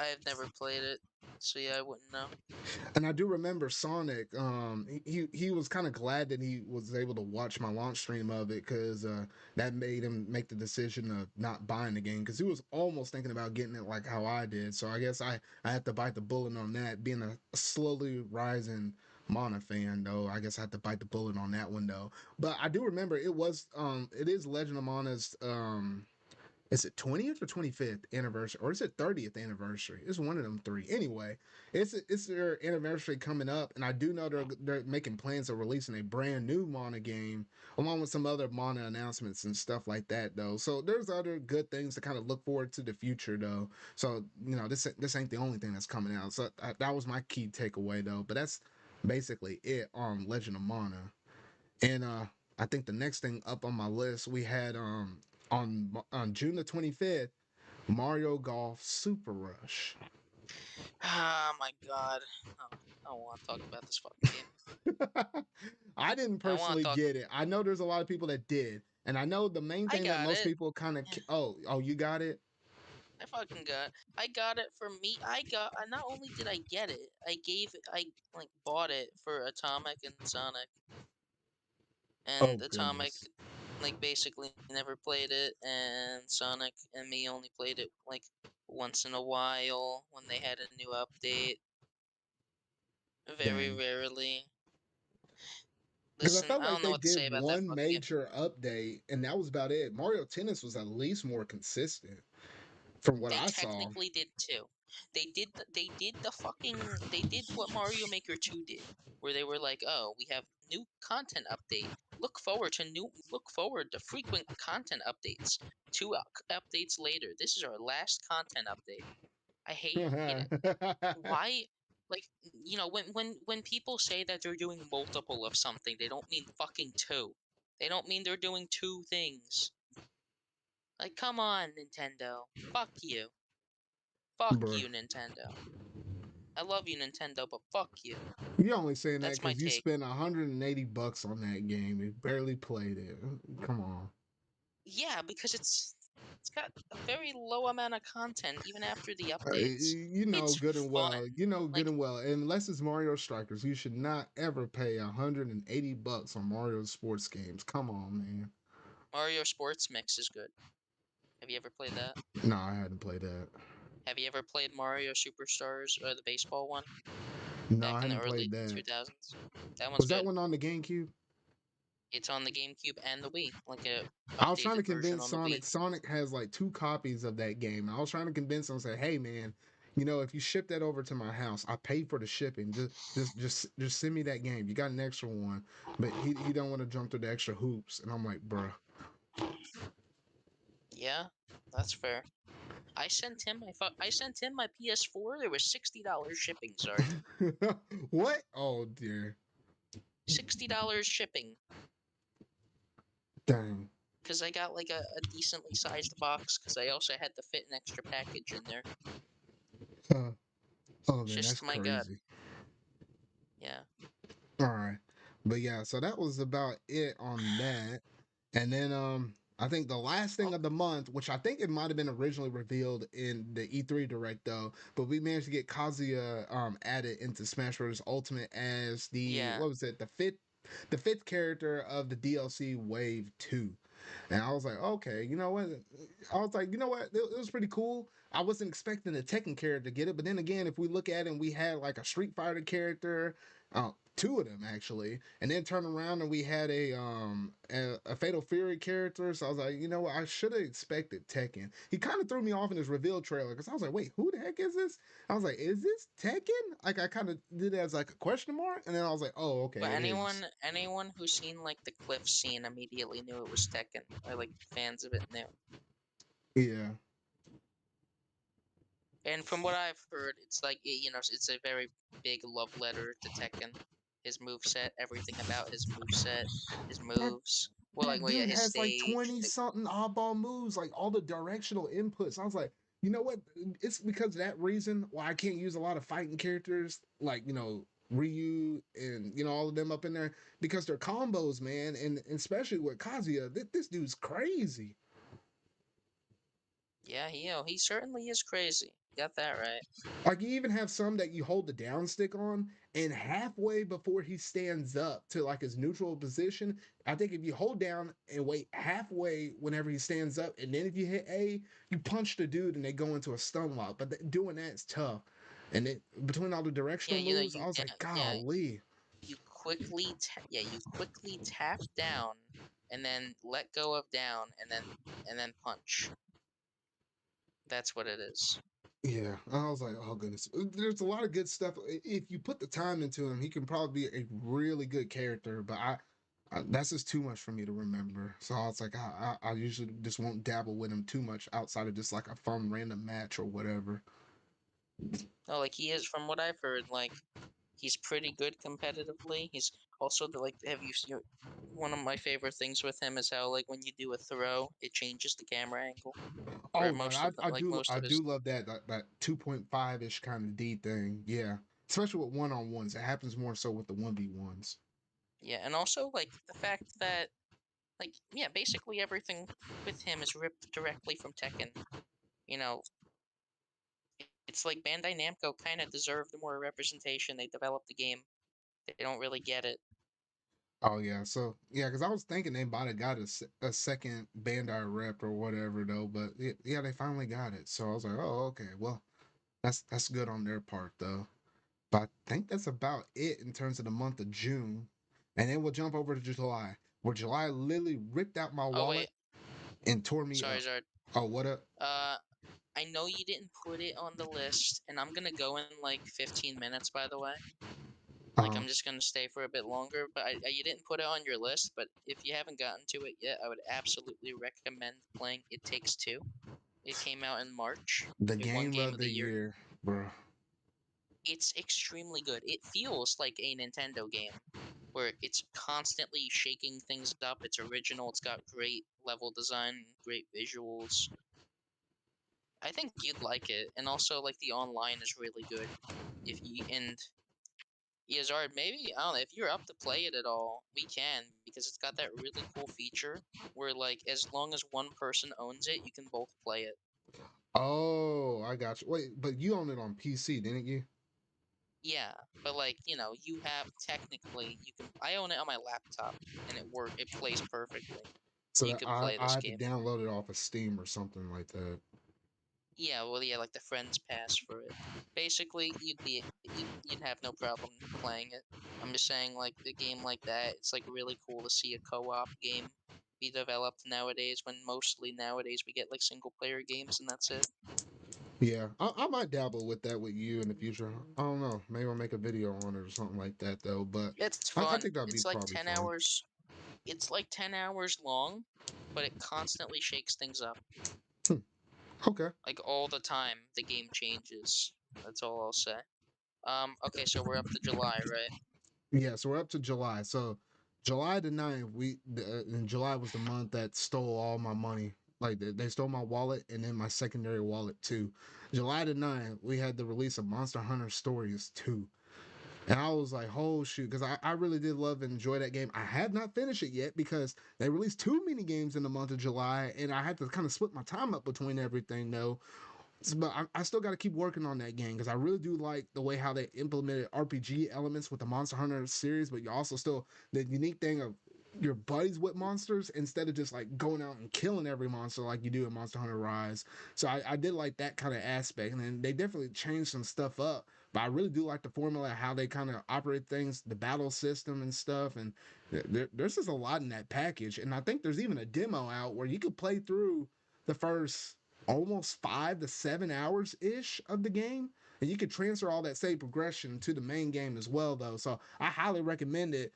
S2: I have never played it, so yeah, I wouldn't know.
S1: And I do remember Sonic. He was kind of glad that he was able to watch my launch stream of it because that made him make the decision of not buying the game because he was almost thinking about getting it like how I did. So I guess I had to bite the bullet on that. Being a slowly rising Mana fan though, I guess I had to bite the bullet on that one though. But I do remember it is Legend of Mana's is it 20th or 25th anniversary or is it 30th anniversary? It's one of them three. Anyway, it's their anniversary coming up, and I do know they're making plans of releasing a brand new Mana game along with some other Mana announcements and stuff like that though. So there's other good things to kind of look forward to the future though. So this ain't the only thing that's coming out. So that was my key takeaway though. But that's basically it on Legend of Mana. And I think the next thing up on my list we had on June the 25th, Mario Golf Super Rush.
S2: Oh my god. Oh, I don't want to talk about this fucking game.
S1: I didn't
S2: I want to
S1: personally
S2: talk.
S1: get it. I know there's a lot of people that did, and I know the main
S2: I
S1: thing that
S2: got
S1: most
S2: it.
S1: people kind of you got it.
S2: I fucking got. I got it for me. Not only did I get it, I like bought it for Atomic and Sonic,
S1: Oh
S2: and Atomic
S1: goodness,
S2: like basically never played it, and Sonic and me only played it like once in a while when they had a new update. Very
S1: dang.
S2: rarely.
S1: Because I
S2: Listen,
S1: felt
S2: I
S1: like
S2: don't know
S1: they
S2: what to say
S1: did
S2: about that
S1: one
S2: fucking game.
S1: major update, and that was about it. Mario Tennis was at least more consistent from what
S2: They
S1: I saw.
S2: technically did too. They did what Mario Maker 2 did, where they were like, "Oh, we have new content update. Look forward to frequent content updates. Two updates later. This is our last content update." I hate it. Why like when people say that they're doing multiple of something, they don't mean fucking two. They don't mean they're doing two things. Like, come on, Nintendo. Fuck you. Fuck
S1: Bruh.
S2: you, Nintendo. I love you, Nintendo, but fuck you.
S1: You only saying that
S2: That's my
S1: because you
S2: take.
S1: spent $180 on that game. You barely played it. Come on.
S2: Yeah, because it's got a very low amount of content even after the updates.
S1: You know
S2: It's
S1: good and
S2: fun.
S1: well. You know good
S2: Like
S1: and well. Unless it's Mario Strikers, you should not ever pay $180 on Mario sports games. Come on, man.
S2: Mario Sports Mix is good. Have you ever played that?
S1: No, I hadn't played that.
S2: Have you ever played Mario Superstars or the baseball one
S1: No,
S2: back
S1: I
S2: in the
S1: hadn't played
S2: early
S1: that.
S2: 2000s? That one's
S1: Was that
S2: good.
S1: one on the GameCube?
S2: It's on the GameCube and the Wii, like a
S1: I was trying to
S2: updated version
S1: convince
S2: on the
S1: Sonic.
S2: Wii.
S1: Sonic has like 2 copies of that game. I was trying to convince him, say, "Hey, man, if you ship that over to my house, I paid for the shipping. Just send me that game. You got an extra one." But he don't want to jump through the extra hoops, and I'm like, "Bruh."
S2: Yeah, that's fair. I sent him my PS4. There was $60 shipping, Zard.
S1: What? Oh dear.
S2: $60 shipping.
S1: Dang.
S2: Because I got like a decently sized box because I also had to fit an extra package in there.
S1: Oh man,
S2: Just
S1: that's
S2: my god.
S1: crazy.
S2: Yeah.
S1: All right. But yeah, so that was about it on that. And then I think the last thing
S2: Oh,
S1: of the month, which I think it might have been originally revealed in the E3 direct though, but we managed to get Kazuya added into Smash Bros. Ultimate as the
S2: yeah.
S1: what was it, the fifth character of the DLC Wave 2. And I was like, okay, you know what? I was like, you know what? It was pretty cool. I wasn't expecting the Tekken character to get it, but then again, if we look at it, and we had like a Street Fighter character, two of them actually, and then turn around and we had a Fatal Fury character. So I was like, you know what? I should have expected Tekken. He kind of threw me off in his reveal trailer because I was like, wait, who the heck is this? I was like, is this Tekken? Like I kind of did it as like a question mark, and then I was like, oh, okay,
S2: But
S1: it is.
S2: anyone who's seen like the cliff scene immediately knew it was Tekken, or like fans of it knew.
S1: Yeah.
S2: And from what I've heard, it's like it's a very big love letter to Tekken. His move set, everything about his move set, his
S1: That
S2: moves.
S1: that
S2: Yeah,
S1: dude
S2: his
S1: has like
S2: stage.
S1: 20 something oddball moves, like all the directional inputs. I was like, you know what? It's because of that reason why I can't use a lot of fighting characters like, Ryu and all of them up in there because they're combos, man, and especially with Kazuya, this dude's crazy.
S2: Yeah, he certainly is crazy. got that right.
S1: Like you even have some that you hold the down stick on, and halfway before he stands up to like his neutral position, I think if you hold down and wait halfway whenever he stands up, and then if you hit A, you punch the dude and they go into a stun lock. But doing that is tough. And it between all the
S2: Yeah,
S1: directional
S2: you know,
S1: moves, I was like, golly.
S2: you quickly tap down and then let go of down and then punch. That's what it is.
S1: Yeah, I was like, oh goodness. There's a lot of good stuff. If you put the time into him, he can probably be a really good character. But that's just too much for me to remember. So I was like, I usually just won't dabble with him too much outside of just like a fun random match or whatever.
S2: Oh, like he is from what I've heard, like he's pretty good competitively. He's also the like have you seen one of my favorite things with him is how like when you do a throw, it changes the camera angle. Where
S1: Oh no,
S2: most of the like most
S1: I
S2: of
S1: do
S2: his
S1: love that 2.5 ish kind of D thing. Yeah, especially with one on ones. It happens more so with the 1v1s.
S2: yeah, and also like the fact that like yeah, basically everything with him is ripped directly from Tekken. You know, it's like Bandai Namco kind of deserved more representation. They developed the game. They don't really get it.
S1: Oh yeah, so yeah, because I was thinking they might have got a second Bandai rep or whatever though, but yeah, they finally got it. So I was like, oh okay, well that's good on their part though. But I think that's about it in terms of the month of June, and then we'll jump over to July, where July literally ripped out my
S2: Oh wait,
S1: wallet and tore me
S2: sorry,
S1: up.
S2: Zard.
S1: Oh what up?
S2: Uh, I know you didn't put it on the list, and I'm gonna go in like 15 minutes, by the way. Like,
S1: Uh,
S2: I'm just gonna stay for a bit longer, but you didn't put it on your list, but if you haven't gotten to it yet, I would absolutely recommend playing It Takes Two. It came out in March.
S1: the
S2: It won
S1: game
S2: Game
S1: of
S2: of
S1: the
S2: the Year.
S1: year, bro.
S2: It's extremely good. It feels like a Nintendo game where it's constantly shaking things up. It's original. It's got great level design, great visuals. I think you'd like it, and also like the online is really good. If you and Yazard, maybe I don't know if you're up to play it at all, we can because it's got that really cool feature where like as long as one person owns it, you can both play it.
S1: Oh, I got you. Wait, but you own it on PC, didn't you?
S2: Yeah, but like you have technically you can. I own it on my laptop, and it plays perfectly.
S1: So
S2: You
S1: that
S2: could play
S1: I
S2: this
S1: had to
S2: game.
S1: download it off of Steam or something like that.
S2: Yeah, well, yeah, like the friends pass for it. Basically, you'd have no problem playing it. I'm just saying, like a game like that, it's like really cool to see a co-op game be developed nowadays. When mostly nowadays we get like single player games and that's it.
S1: Yeah, I might dabble with that with you in the future. I don't know. Maybe I'll make a video on it or something like that though. But
S2: It's
S1: I
S2: fun.
S1: think that'd be
S2: It's like
S1: probably
S2: 10
S1: fun.
S2: hours. It's like 10 hours long, but it constantly shakes things up.
S1: Hmm, okay.
S2: Like all the time, the game changes. That's all I'll say. Okay, so we're up to July, right?
S1: Yeah, so we're up to July. So July the 9th, and July was the month that stole all my money. Like they stole my wallet and then my secondary wallet too. July the 9th, we had the release of Monster Hunter Stories 2. And I was like, oh shoot, because I really did love and enjoy that game. I have not finished it yet because they released too many games in the month of July, and I had to kind of split my time up between everything though. But I still got to keep working on that game because I really do like the way how they implemented RPG elements with the Monster Hunter series, but you also still the unique thing of your buddies with monsters instead of just like going out and killing every monster like you do in Monster Hunter Rise. So I did like that kind of aspect, and then they definitely changed some stuff up. But I really do like the formula, how they kind of operate things, the battle system and stuff, and there's just a lot in that package. And I think there's even a demo out where you could play through the first almost 5 to 7 hours ish of the game, and you could transfer all that save progression to the main game as well though. So I highly recommend it.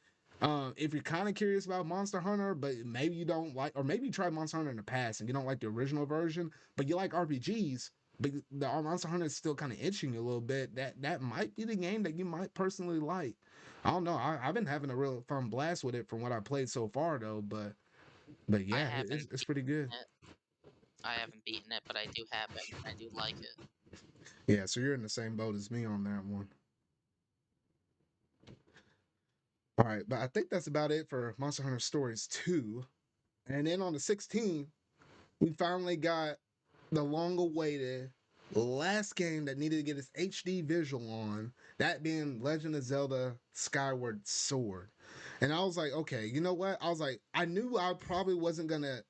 S1: If you're kind of curious about Monster Hunter, but maybe you don't like, or maybe you tried Monster Hunter in the past and you don't like the original version, but you like RPGs, but the Monster Hunter is still kind of itching you a little bit. That might be the game that you might personally like. I don't know. I've been having a real fun blast with it from what I played so far though, but
S2: I
S1: yeah,
S2: haven't
S1: it's pretty good.
S2: beaten it. I haven't beaten it, but I do have it. I do like it.
S1: Yeah, so you're in the same boat as me on that one. All right, but I think that's about it for Monster Hunter Stories 2. And then on the 16th, we finally got the long awaited last game that needed to get its HD visual on, that being Legend of Zelda Skyward Sword. And I was like, okay, you know what? I was like, I knew I probably wasn't gonna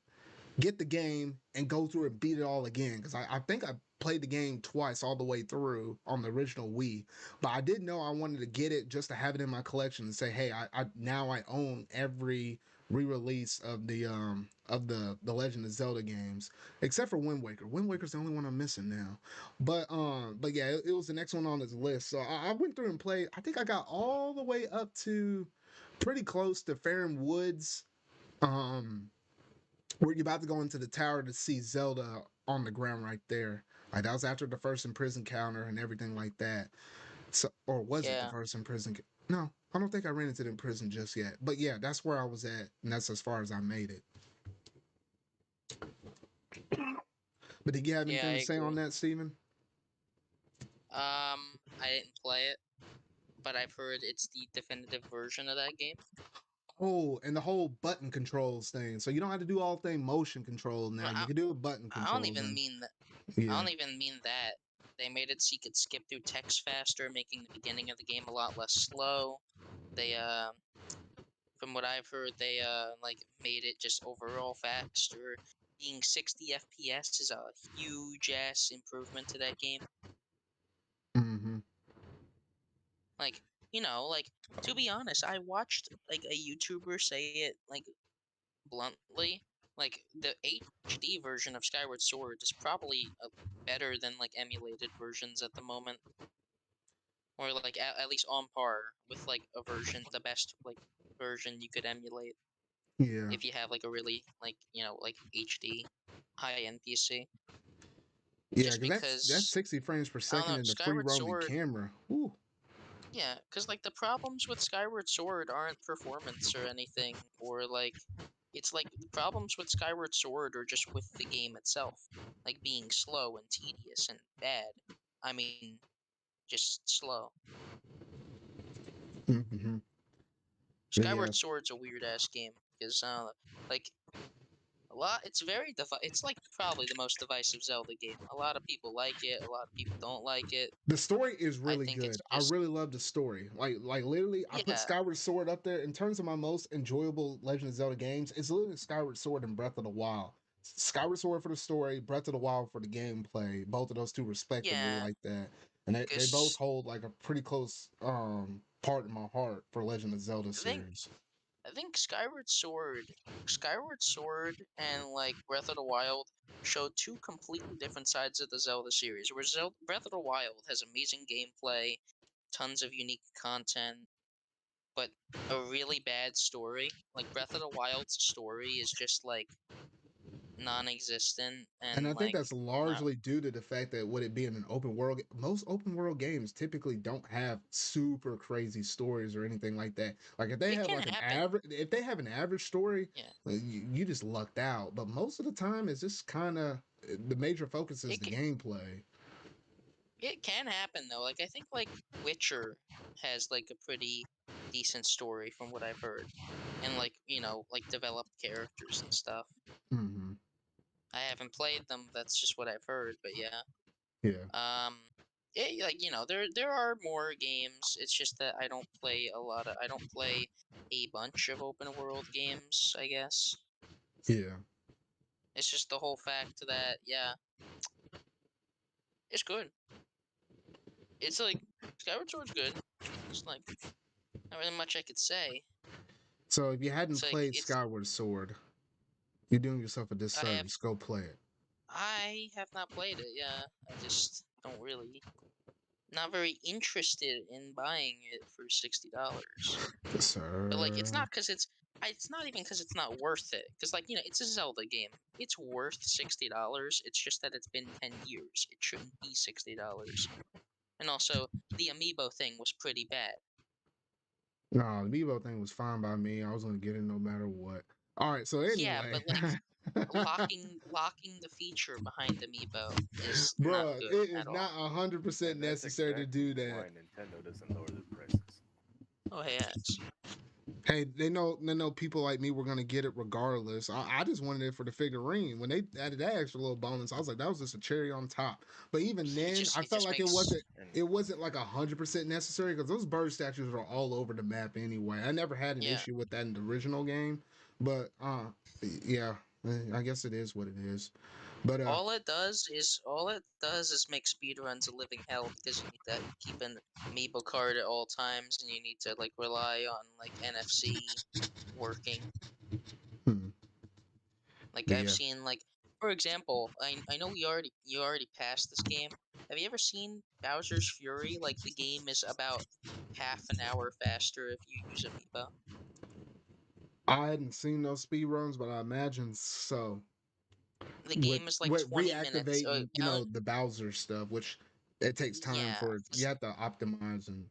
S1: get the game and go through and beat it all again because I think I played the game twice all the way through on the original Wii, but I didn't know I wanted to get it just to have it in my collection and say, hey, I now I own every re-release of the Legend of Zelda games except for Wind Waker. Wind Waker's the only one I'm missing now, but yeah, it was the next one on this list. So I went through and played. I think I got all the way up to pretty close to Farum Woods. Um, where you're about to go into the tower to see Zelda on the ground right there. Like that was after the first imprisoned counter and everything like that. So, or was it the
S2: Yeah,
S1: first imprisoned? No, I don't think I ran into the prison just yet. But yeah, that's where I was at, and that's as far as I made it. But did you have
S2: yeah,
S1: anything
S2: I
S1: to say on
S2: agree.
S1: that, Steven?
S2: I didn't play it, but I've heard it's the definitive version of that game.
S1: Oh, and the whole button controls thing. So you don't have to do all thing motion control now.
S2: Well,
S1: You can do it button
S2: I don't
S1: controls
S2: even
S1: and
S2: mean that. I
S1: yeah.
S2: don't even mean that. They made it so you could skip through text faster, making the beginning of the game a lot less slow. They from what I've heard, they like made it just overall faster. Being 60 FPS is a huge ass improvement to that game.
S1: Mm-hmm.
S2: Like, like to be honest, I watched like a YouTuber say it like bluntly. Like the HD version of Skyward Sword is probably better than like emulated versions at the moment, or like at least on par with like a version, the best like version you could emulate
S1: Yeah.
S2: if you have like a really like like HD high end PC.
S1: Yeah,
S2: Just
S1: because that's
S2: because
S1: 60 frames per
S2: I don't
S1: second
S2: know,
S1: in the free
S2: Skyward
S1: roaming
S2: Sword.
S1: camera. Ooh.
S2: Yeah, because like the problems with Skyward Sword aren't performance or anything, or like it's like the problems with Skyward Sword are just with the game itself, like being slow and tedious and bad. I mean, just slow.
S1: Mm-hmm. But yeah,
S2: Skyward Sword's a weird ass game because like a lot. It's very It's like probably the most divisive Zelda game. A lot of people like it. A lot of people don't like it.
S1: the story is
S2: I
S1: really
S2: think it's
S1: good. I
S2: just
S1: really love the story. Like literally, I put
S2: yeah,
S1: Skyward Sword up there in terms of my most enjoyable Legend of Zelda games. It's literally Skyward Sword and Breath of the Wild. Skyward Sword for the story, Breath of the Wild for the gameplay. Both of those two respectively,
S2: yeah.
S1: like that, and they both
S2: Because
S1: hold like a pretty close part in my heart for Legend of Zelda
S2: I think
S1: series.
S2: I think Skyward Sword, and like Breath of the Wild show two completely different sides of the Zelda series. Where Breath of the Wild has amazing gameplay, tons of unique content, but a really bad story. Like Breath of the Wild's story is just like non-existent
S1: And
S2: and
S1: I think
S2: like
S1: that's
S2: not.
S1: largely due to the fact that with it being an open world, most open world games typically don't have super crazy stories or anything like that. Like if they
S2: It
S1: have
S2: can
S1: like an
S2: happen.
S1: average, if they have an average story,
S2: Yeah,
S1: you just lucked out. But most of the time, it's just kind of the major focus is
S2: it
S1: the
S2: can,
S1: gameplay.
S2: it can happen though. Like I think like Witcher has like a pretty decent story from what I've heard, and like like developed characters and stuff.
S1: Hmm.
S2: I haven't played them. That's just what I've heard. But yeah,
S1: Yeah,
S2: um, like there are more games. It's just that I don't play a lot of. I don't play a bunch of open world games. I guess
S1: yeah.
S2: it's just the whole fact that yeah, it's good. It's like Skyward Sword's good. It's like not really much I could say.
S1: So if you hadn't
S2: It's like
S1: played
S2: it's
S1: Skyward Sword, you're doing yourself a
S2: I have
S1: disservice. Go play it.
S2: I have not played it. Yeah, I just don't really not very interested in buying it for $60.
S1: Yes,
S2: But like
S1: sir.
S2: it's not even because it's not worth it. Because like it's a Zelda game. It's worth $60. It's just that it's been 10 years. It shouldn't be $60. And also the amiibo thing was pretty bad.
S1: No, the Mevo thing was fine by me. I was gonna get it no matter what. All right, so
S2: Yeah,
S1: anyway,
S2: but like locking the feature behind amiibo is not
S1: bruh,
S2: good
S1: it
S2: at
S1: is not
S2: all.
S1: 100%
S3: And that's
S1: necessary to
S3: exactly
S1: do that.
S3: why Nintendo doesn't lower their prices.
S2: Oh hey X.
S1: Hey, they know people like me were gonna get it regardless. I just wanted it for the figurine. When they added that extra little bonus, I was like, that was just a cherry on top. But even then, I
S2: It
S1: felt
S2: just
S1: like it
S2: makes
S1: wasn't
S2: and
S1: it wasn't like 100% necessary because those bird statues are all over the map anyway. I never had an
S2: yeah.
S1: issue with that in the original game, but yeah, I guess it is what it is. But
S2: All it does is make speedruns a living hell because you need to keep an amiibo card at all times and you need to like rely on like NFC working.
S1: hmm,
S2: Like
S1: but
S2: I've
S1: yeah,
S2: seen like for example, I know you already passed this game. Have you ever seen Bowser's Fury? Like the game is about half an hour faster if you use amiibo.
S1: I hadn't seen those speed runs, but I imagine so.
S2: The
S1: with
S2: game is like
S1: with
S2: 20 minutes.
S1: reactivating, the Bowser stuff, which it takes time
S2: Yeah,
S1: for. You have to optimize and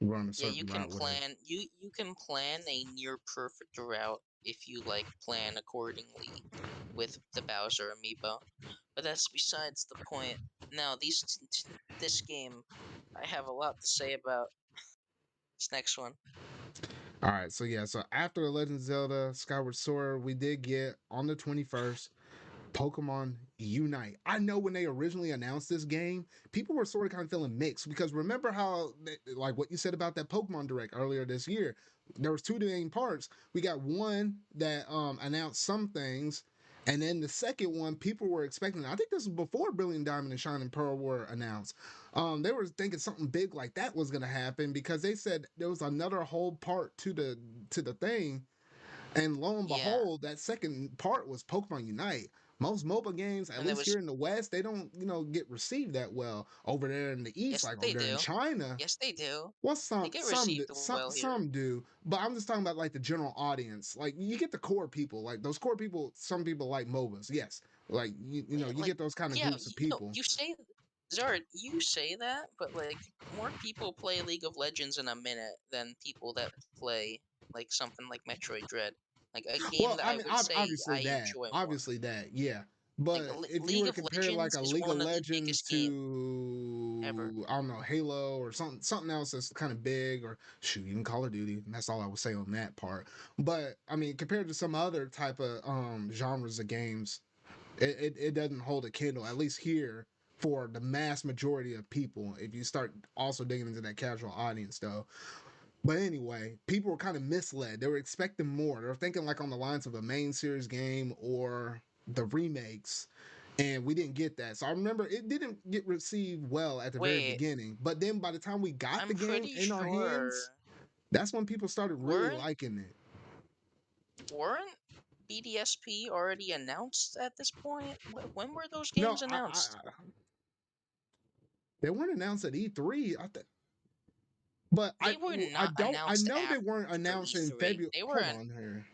S1: run a
S2: yeah, you
S1: certain
S2: can
S1: route with it.
S2: plan you can plan a near perfect route if you like plan accordingly with the Bowser amiibo. But that's besides the point. Now, this game I have a lot to say about this next one.
S1: All right, so yeah, so after the Legend of Zelda Skyward Sword, we did get on the 21st Pokemon Unite. I know when they originally announced this game, people were sort of kind of feeling mixed because remember how, like what you said about that Pokemon Direct earlier this year, there was two main parts. We got one that announced some things, and then the second one people were expecting. I think this was before Brilliant Diamond and Shining Pearl were announced. They were thinking something big like that was going to happen because they said there was another whole part to the thing, and lo and
S2: Yeah,
S1: behold, that second part was Pokemon Unite. Most mobile games, at
S2: and it
S1: least
S2: was
S1: here in the West, they don't, get received that well. Over there in the East,
S2: yes
S1: like over
S2: they
S1: there in
S2: do.
S1: China,
S2: Yes they do.
S1: well,
S2: They get received well here.
S1: some do, but I'm just talking about like the general audience. Like you get the core people, like those core people. Some people like MOBAs, yes. Like you
S2: Like
S1: get those kind of
S2: yeah,
S1: groups of people.
S2: you say Zard, you say that, but like more people play League of Legends in a minute than people that play like something like Metroid Dread. Like a game
S1: Well,
S2: that
S1: I
S2: I
S1: mean,
S2: would say I enjoy more.
S1: obviously that, yeah.
S2: Like
S1: But if you were
S2: League
S1: to
S2: of
S1: compare like
S2: Legends
S1: a
S2: is
S1: League of
S2: one of the
S1: Legends
S2: biggest games ever.
S1: to I don't know Halo or something else that's kind of big, or shoot, even Call of Duty, and that's all I would say on that part. But I mean, compared to some other type of genres of games, it doesn't hold a candle, at least here, for the mass majority of people. If you start also digging into that casual audience though. But anyway, people were kind of misled. They were expecting more. They were thinking like on the lines of a main series game or the remakes, and we didn't get that. So I remember it didn't get received well at the very
S2: Wait,
S1: beginning. But then by the time we got the
S2: I'm
S1: game
S2: pretty
S1: in our hands,
S2: sure
S1: that's when people started really
S2: weren't
S1: liking it.
S2: weren't BDSP already announced at this point? When were those
S1: No,
S2: games announced?
S1: they weren't announced at E3. But
S2: They were
S1: I
S2: not
S1: don't I
S2: announced
S1: know they weren't
S2: after
S1: announced in
S2: E3.
S1: February. Hold on here.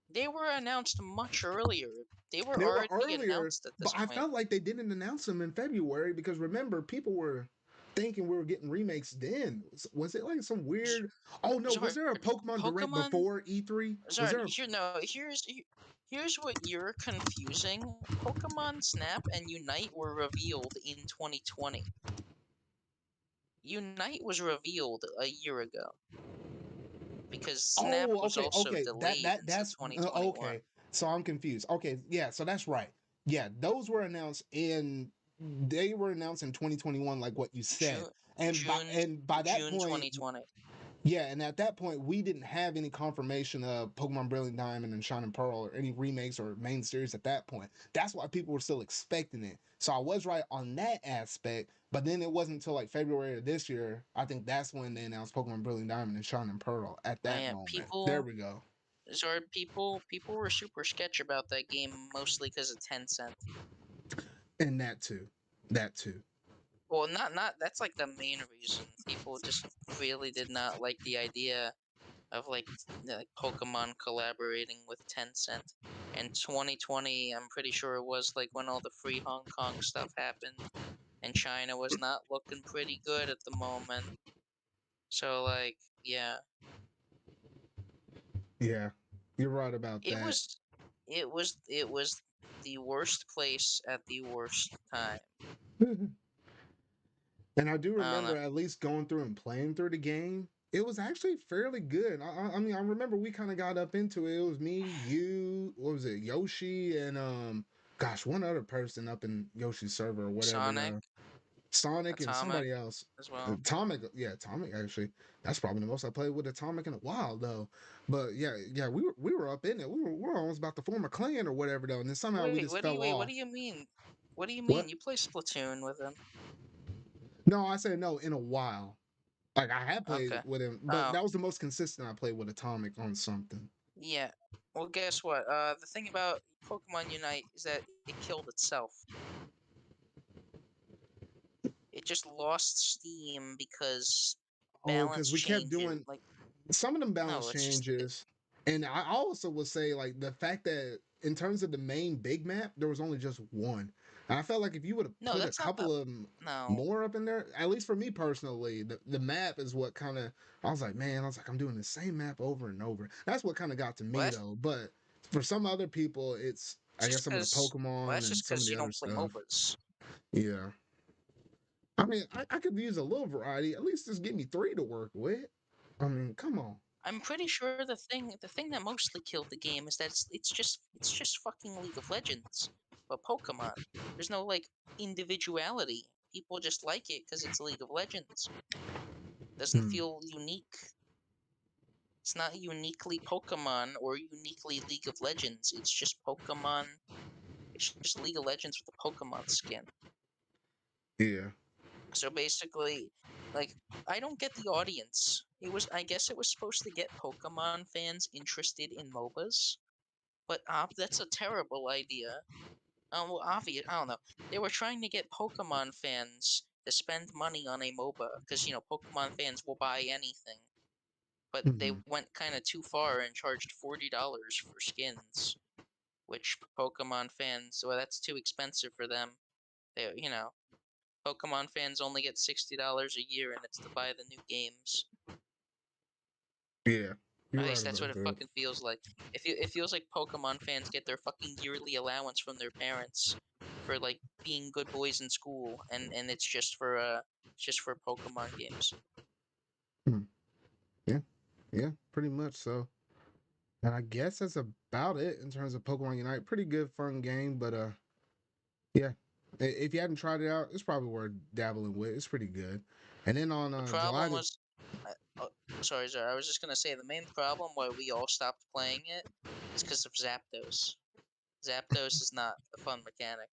S2: They were announced much earlier. They were
S1: They were
S2: already
S1: earlier,
S2: announced at
S1: but
S2: this
S1: I
S2: point.
S1: felt like they didn't announce them in February because remember, people were thinking we were getting remakes then. Was it like some
S2: Z-
S1: weird? Oh no, was
S2: Zard,
S1: there a Pokemon Direct
S2: Pokemon
S1: before E3? Was
S2: Zard,
S1: there?
S2: here's what you're confusing. Pokemon Snap and Unite were revealed in 2020. Unite was revealed a year ago because Snap
S1: Oh,
S2: was
S1: okay,
S2: also
S1: okay.
S2: delayed until
S1: That's
S2: 2021.
S1: okay. So I'm confused. Okay, yeah. So that's right. Yeah, those were announced in. They were announced in 2021, like what you said,
S2: June
S1: and
S2: June
S1: by that
S2: June
S1: point,
S2: 2020.
S1: yeah, and at that point, we didn't have any confirmation of Pokemon Brilliant Diamond and Shining Pearl or any remakes or main series at that point. That's why people were still expecting it. So I was right on that aspect, but then it wasn't until like February of this year. I think that's when they announced Pokemon Brilliant Diamond and Shining Pearl at that
S2: Yeah,
S1: moment. There
S2: people
S1: we go.
S2: Zard people were super sketch about that game mostly because of Tencent.
S1: And that too. That too.
S2: Well, not that's like the main reason. People just really did not like the idea of like Pokemon collaborating with Tencent. And 2020, I'm pretty sure it was like when all the free Hong Kong stuff happened, and China was not looking pretty good at the moment. So like, yeah,
S1: Yeah. You're right about
S2: it
S1: that.
S2: was it was the worst place at the worst time.
S1: And I do
S2: I don't
S1: remember
S2: know.
S1: at least going through and playing through the game. It was actually fairly good. I mean, I remember we kind of got up into it. It was me, you, what was it, Yoshi, and gosh, one other person up in Yoshi's server or whatever.
S2: Sonic,
S1: Sonic and
S2: Atomic
S1: somebody else.
S2: as well.
S1: Atomic, yeah, Atomic actually. That's probably the most I played with Atomic in a while though. But yeah, we were up in it. We were almost about to form a clan or whatever though, and then somehow we just fell
S2: What
S1: off.
S2: do you mean? What do you
S1: What?
S2: mean? You play Splatoon with him?
S1: No, I said no in a while. Like I had played
S2: Okay.
S1: with him, but
S2: Oh,
S1: that was the most consistent I played with Atomic on something.
S2: yeah. Well, guess what? The thing about Pokemon Unite is that it killed itself. It just lost steam because
S1: Oh,
S2: balance
S1: because we kept
S2: changes.
S1: doing
S2: Like,
S1: some of them
S2: no,
S1: balance
S2: it's just
S1: changes, and I also would say like the fact that in terms of the main big map, there was only just one. And I felt like if you would have
S2: no.
S1: put a
S2: That's not the
S1: couple of
S2: no.
S1: more up in there, at least for me personally, the map is what kind of I was like, man, I was like, I'm doing the same map over and over. That's what kind of got to
S2: Well,
S1: me though. But for some other people, it's
S2: it's
S1: I guess
S2: just
S1: some of the
S2: because. Well,
S1: Pokemon
S2: that's
S1: and
S2: just
S1: some of
S2: because
S1: the
S2: you
S1: other
S2: don't play
S1: stuff.
S2: MOBAs.
S1: Yeah. I mean, I could use a little variety. At least just give me three to work with. I mean, come on.
S2: I'm pretty sure the thing that mostly killed the game is that it's just fucking League of Legends, but Pokemon. There's no like individuality. People just like it because it's League of Legends. Doesn't
S1: Hmm.
S2: feel unique. It's not uniquely Pokemon or uniquely League of Legends. It's just Pokemon. It's just League of Legends with a Pokemon skin.
S1: Yeah.
S2: So basically, like, I don't get the audience. I guess it was supposed to get Pokemon fans interested in MOBAs, but that's a terrible idea. Well, obvious, I don't know. They were trying to get Pokemon fans to spend money on a MOBA because Pokemon fans will buy anything. But they
S1: Hmm.
S2: went kind of too far and charged $40 for skins, which Pokemon fans, well, that's too expensive for them. Pokemon fans only get $60 a year, and it's to buy the new games.
S1: Yeah. You're
S2: At
S1: right
S2: least that's
S1: about
S2: what it
S1: that.
S2: fucking feels like. It feels like Pokemon fans get their fucking yearly allowance from their parents for like being good boys in school, and it's just for Pokemon games.
S1: Hmm. Yeah. Yeah. Pretty much so. And I guess that's about it in terms of Pokemon Unite. Pretty good, fun game, but yeah. If you hadn't tried it out, it's probably worth dabbling with. It's pretty good. And then on
S2: The
S1: July
S2: problem
S1: the
S2: was, uh, oh, sorry, Zara, I was just gonna say the main problem why we all stopped playing it is because of Zapdos. Zapdos is not a fun mechanic,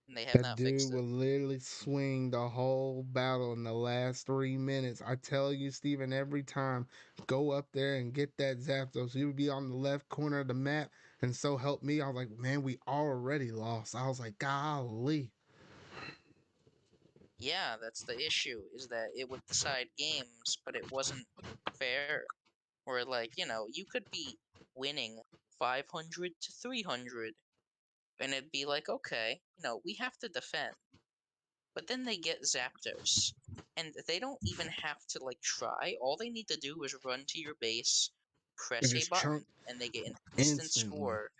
S2: and they have
S1: that
S2: not
S1: dude
S2: fixed it.
S1: will literally swing the whole battle in the last 3 minutes. I tell you, Steven, every time, go up there and get that Zapdos. He would be on the left corner of the map, and so help me. I was like, man, we already lost. I was like, golly.
S2: Yeah, that's the issue, is that it would decide games, but it wasn't fair. Where, like, you could be winning 500 to 300, and it'd be like, okay, we have to defend. But then they get Zapdos, and they don't even have to, like, try. All they need to do is run to your base,
S1: And
S2: press a
S1: just chunk
S2: button, and they get an instant
S1: instantly.
S2: score.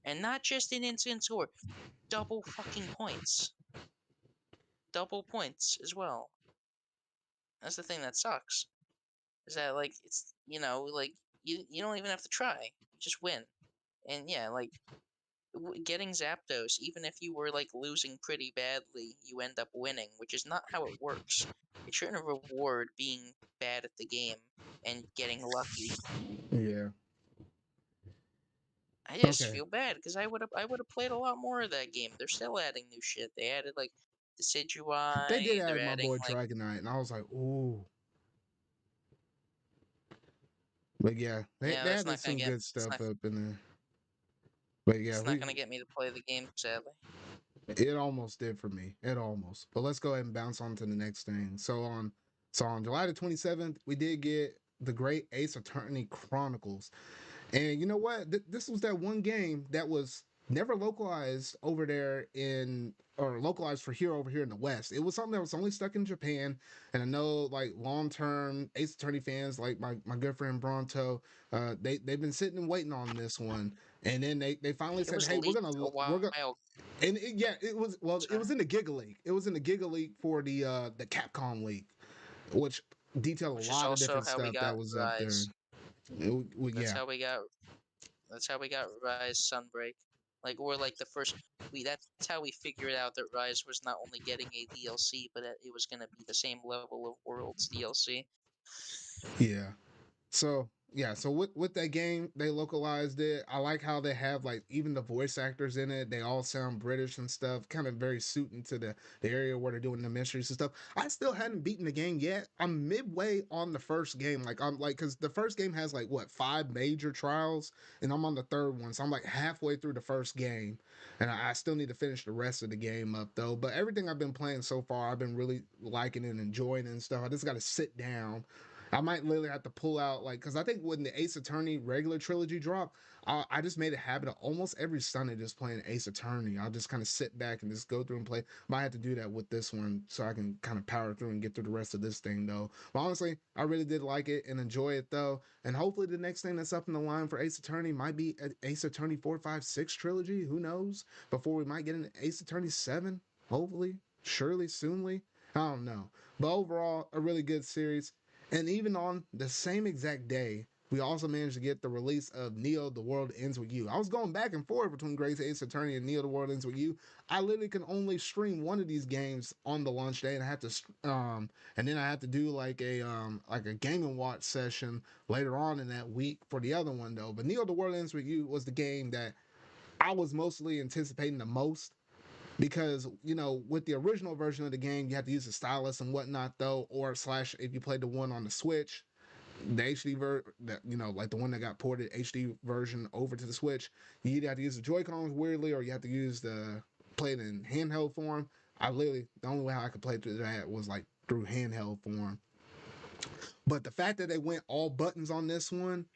S2: And not just an instant score, double fucking points. Double points as well. That's the thing that sucks. Is that like it's like you don't even have to try. You just win. And yeah, like getting Zapdos, even if you were like losing pretty badly, you end up winning, which is not how it works. It shouldn't reward being bad at the game and getting lucky.
S1: Yeah.
S2: I just
S1: Okay.
S2: feel bad because I would have played a lot more of that game. They're still adding new shit. They added like
S1: They did
S2: Decidueye. They're
S1: add my
S2: adding
S1: boy
S2: like
S1: Dragonite, and I was like, ooh. But yeah,
S2: yeah,
S1: they added some good stuff up in there. But yeah,
S2: that's not gonna get me to play the game, sadly.
S1: it almost did for me. It almost. But let's go ahead and bounce on to the next thing. So on July the 27th, we did get the Great Ace Attorney Chronicles. And you know what? This was that one game that was never localized over there in or localized for here over here in the West. It was something that was only stuck in Japan. And I know like long term Ace Attorney fans like my good friend Bronto, they've been sitting and waiting on this one. And then they finally
S2: It
S1: said,
S2: was
S1: hey,
S2: leaked a
S1: we're gonna
S2: while.
S1: and yeah, it was, well, it
S2: Sorry.
S1: was in the Giga League. It was in the Giga League for the Capcom League, which detailed a
S2: which is
S1: lot of
S2: also
S1: different
S2: how we
S1: stuff that
S2: got
S1: was up there.
S2: Rise. That's
S1: Yeah,
S2: how we got. That's how we got Rise Sunbreak. Like we're like the first. That's how we figured out that Rise was not only getting a DLC, but that it was going to be the same level of Worlds DLC.
S1: yeah. So yeah, so with that game, they localized it. I like how they have like even the voice actors in it. They all sound British and stuff, kind of very suiting to the area where they're doing the mysteries and stuff. I still hadn't beaten the game yet. I'm midway on the first game. Like I'm like because the first game has like what 5 major trials, and I'm on the third one, so I'm like halfway through the first game, and I still need to finish the rest of the game up though. But everything I've been playing so far, I've been really liking and enjoying it and stuff. I just got to sit down. I might literally have to pull out like because I think when the Ace Attorney regular trilogy dropped, I just made a habit of almost every Sunday just playing Ace Attorney. I'll just kind of sit back and just go through and play. Might have to do that with this one so I can kind of power through and get through the rest of this thing though. But honestly, I really did like it and enjoy it though. And hopefully the next thing that's up in the line for Ace Attorney might be Ace Attorney 4, 5, 6 trilogy. Who knows? Before we might get an Ace Attorney 7. Hopefully, surely, soonly. I don't know. But overall, a really good series. And even on the same exact day, we also managed to get the release of Neo: The World Ends With You. I was going back and forth between Great Ace Attorney and Neo: The World Ends With You. I literally can only stream one of these games on the launch day, and I have to and then I have to do like a Game and Watch session later on in that week for the other one though. But Neo: The World Ends With You was the game that I was mostly anticipating the most because with the original version of the game you have to use the stylus and whatnot though, or slash if you played the one on the Switch, the HD that like the one that got ported HD version over to the Switch, you either have to use the Joy Cons weirdly, or you have to use the play it in handheld form. I literally the only way I could play through that was like through handheld form. But the fact that they went all buttons on this one,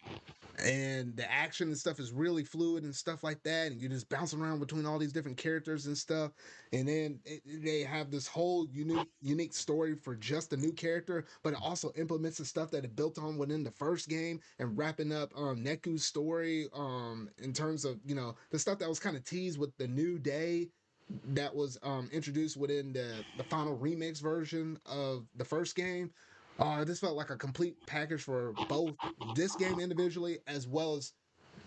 S1: and the action and stuff is really fluid and stuff like that, and you're just bouncing around between all these different characters and stuff, and then they have this whole unique story for just a new character, but it also implements the stuff that it built on within the first game, and wrapping up Neku's story in terms of the stuff that was kind of teased with the new day that was introduced within the final remix version of the first game. This felt like a complete package for both this game individually as well as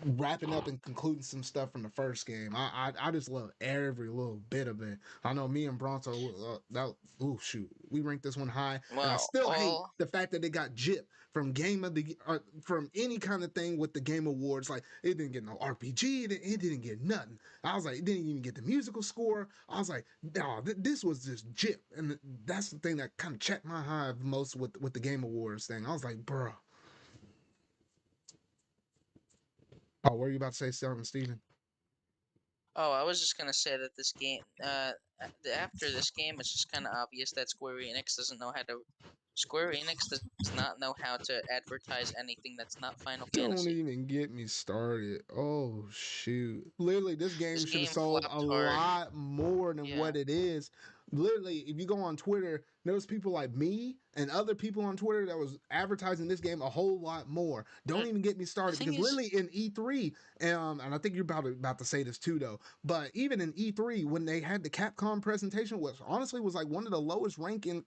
S1: wrapping up and concluding some stuff from the first game. I just love every little bit of it. I know me and Bronto we ranked this one high, and I
S2: Well,
S1: still hate
S2: all
S1: the fact that they got gypped from game of the from any kind of thing with the Game Awards. Like it didn't get no RPG, it didn't get nothing. I was like, it didn't even get the musical score. I was like, no, this was just gypped, and that's the thing that kind of checked my hive most with the Game Awards thing. I was like, bruh. Oh, what are you about to say, Steven?
S2: Oh, I was just gonna say that this game, after this game, it's just kind of obvious that Square Enix doesn't know how to. Square Enix does not know how to advertise anything that's not Final
S1: Don't
S2: Fantasy.
S1: even get me started. Oh shoot. Literally, this game
S2: This
S1: should have
S2: game
S1: sold a
S2: flopped hard.
S1: lot more than
S2: Yeah.
S1: what it is. Literally, if you go on Twitter, there's people like me and other people on Twitter that was advertising this game a whole lot more. Don't
S2: The,
S1: even get me
S2: the
S1: started
S2: thing
S1: because
S2: is,
S1: literally in E3, and I think you're about to say this too though, but even in E3 when they had the Capcom presentation, which honestly was like one of the lowest ranking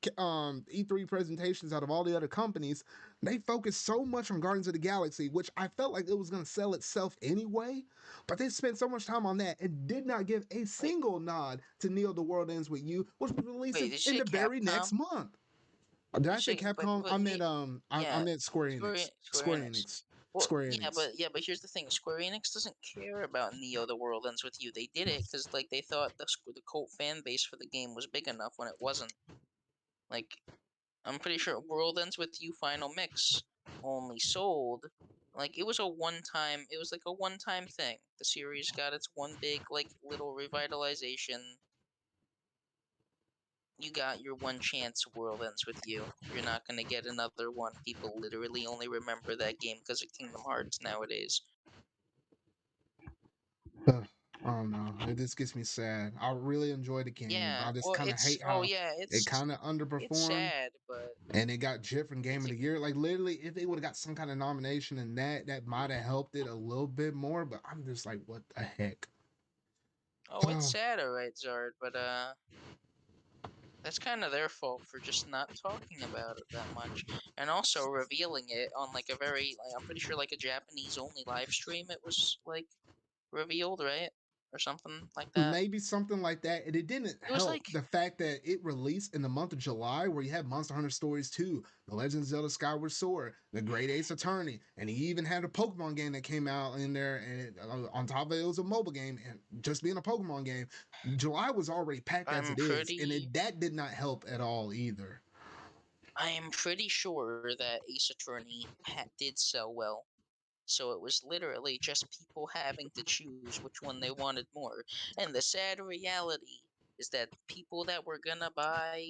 S1: E3 presentations out of all the other companies, they focused so much on Guardians of the Galaxy, which I felt like it was going to sell itself anyway. But they spent so much time on that and did not give a
S2: wait,
S1: single nod to Neo: The World Ends With You, which was
S2: wait,
S1: releasing
S2: did you
S1: in
S2: say
S1: the very next
S2: Capcom?
S1: month. Did
S2: Did
S1: I
S2: you
S1: say
S2: say,
S1: Capcom? I meant I
S2: yeah,
S1: meant Square Enix.
S2: Square
S1: Square
S2: Enix.
S1: Enix.
S2: Well,
S1: Square Enix.
S2: but here's the thing: Square Enix doesn't care about Neo: The World Ends With You. They did it because like they thought the cult fan base for the game was big enough when it wasn't. Like I'm pretty sure World Ends With You Final Mix only sold like it was like a one-time thing. The series got its one big like little revitalization. You got your one chance. World Ends With You. You're not going to get another one. People literally only remember that game because of Kingdom Hearts nowadays.
S1: I don't know. It just gets me sad. I really enjoy the game, but
S2: Yeah,
S1: I just
S2: well
S1: kind of
S2: it's
S1: hate how it kind of
S2: it's
S1: underperformed.
S2: sad, but
S1: And it got Jit from Game
S2: it's
S1: of the Year. Like literally, if they would have got some kind of nomination in that might have helped it a little bit more. But I'm just like, what the heck?
S2: oh it's sad, alright, Zard, but That's kind of their fault for just not talking about it that much, and also revealing it on like a very, like, I'm pretty sure like a Japanese only live stream. It was like revealed, right, or something like that.
S1: Maybe something like that. And it didn't
S2: It was
S1: help
S2: like,
S1: the fact that it released in the month of July, where you had Monster Hunter Stories 2, The Legend of Zelda Skyward Sword, The Great Ace Attorney, and he even had a Pokemon game that came out in there. And on top of it, it was a mobile game, and just being a Pokemon game, July was already packed as
S2: I'm
S1: it is, and
S2: pretty,
S1: that did not help at all either.
S2: I am pretty sure that Ace Attorney did sell well. So it was literally just people having to choose which one they wanted more. And the sad reality is that people that were gonna buy,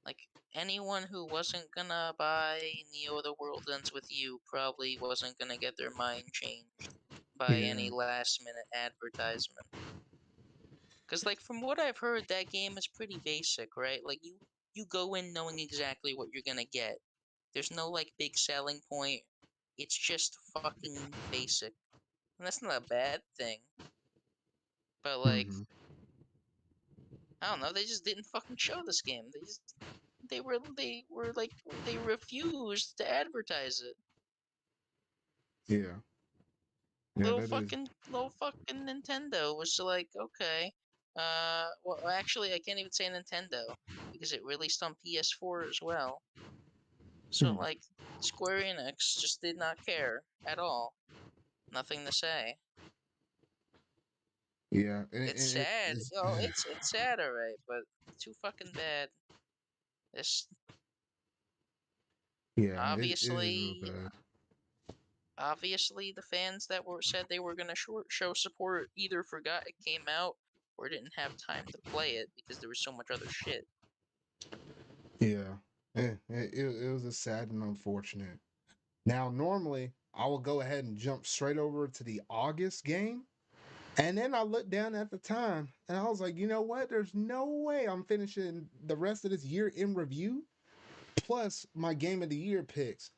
S2: like, anyone who wasn't gonna buy Neo the World Ends With You probably wasn't gonna get their mind changed by
S1: Yeah.
S2: any last minute advertisement. Because, like, from what I've heard, that game is pretty basic, right? Like, you go in knowing exactly what you're gonna get. There's no, like, big selling point. It's just fucking basic. And that's not a bad thing. But, like,
S1: Mm-hmm.
S2: I don't know, they just didn't fucking show this game. They refused to advertise it.
S1: Yeah. Yeah, that is.
S2: Little fucking Nintendo was like, okay. Well, actually, I can't even say Nintendo because it released on PS4 as well. So,
S1: Hmm.
S2: like, Square Enix just did not care at all. Nothing to say.
S1: Yeah.
S2: It's
S1: And
S2: sad.
S1: it's,
S2: Oh, it's sad, alright, but too fucking bad. This
S1: yeah, it is real
S2: obviously,
S1: bad.
S2: obviously, the fans that were said they were gonna show support either forgot it came out or didn't have time to play it because there was so much other shit.
S1: Yeah. It was a sad and unfortunate. Now, normally, I will go ahead and jump straight over to the August game. And then I looked down at the time and I was like, you know what? There's no way I'm finishing the rest of this year in review plus my game of the year picks.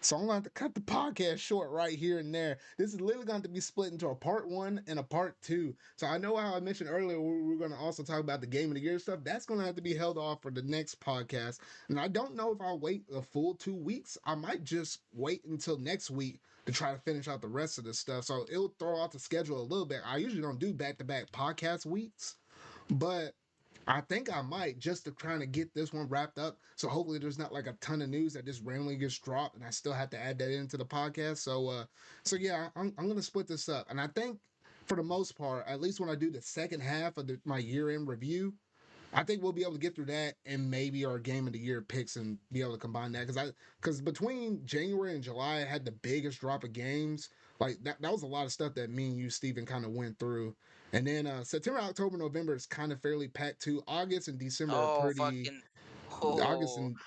S1: So I'm gonna have to cut the podcast short right here and there. This is literally going to be split into a part one and a part two. So I know how I mentioned earlier we're going to also talk about the game of the year stuff. That's going to have to be held off for the next podcast. And I don't know if I'll wait a full 2 weeks. I might just wait until next week to try to finish out the rest of the stuff. So it'll throw out the schedule a little bit. I usually don't do back to back podcast weeks, but I think I might just to try to get this one wrapped up. So hopefully there's not like a ton of news that just randomly gets dropped and I still have to add that into the podcast. So yeah, I'm gonna split this up. And I think for the most part, at least when I do the second half of my year-end review, I think we'll be able to get through that and maybe our game of the year picks and be able to combine that because between January and July I had the biggest drop of games. Like that was a lot of stuff that me and you, Steven, kind of went through. And then September, October, November is kind of fairly packed too. August and December are
S2: Oh,
S1: pretty.
S2: fucking, oh,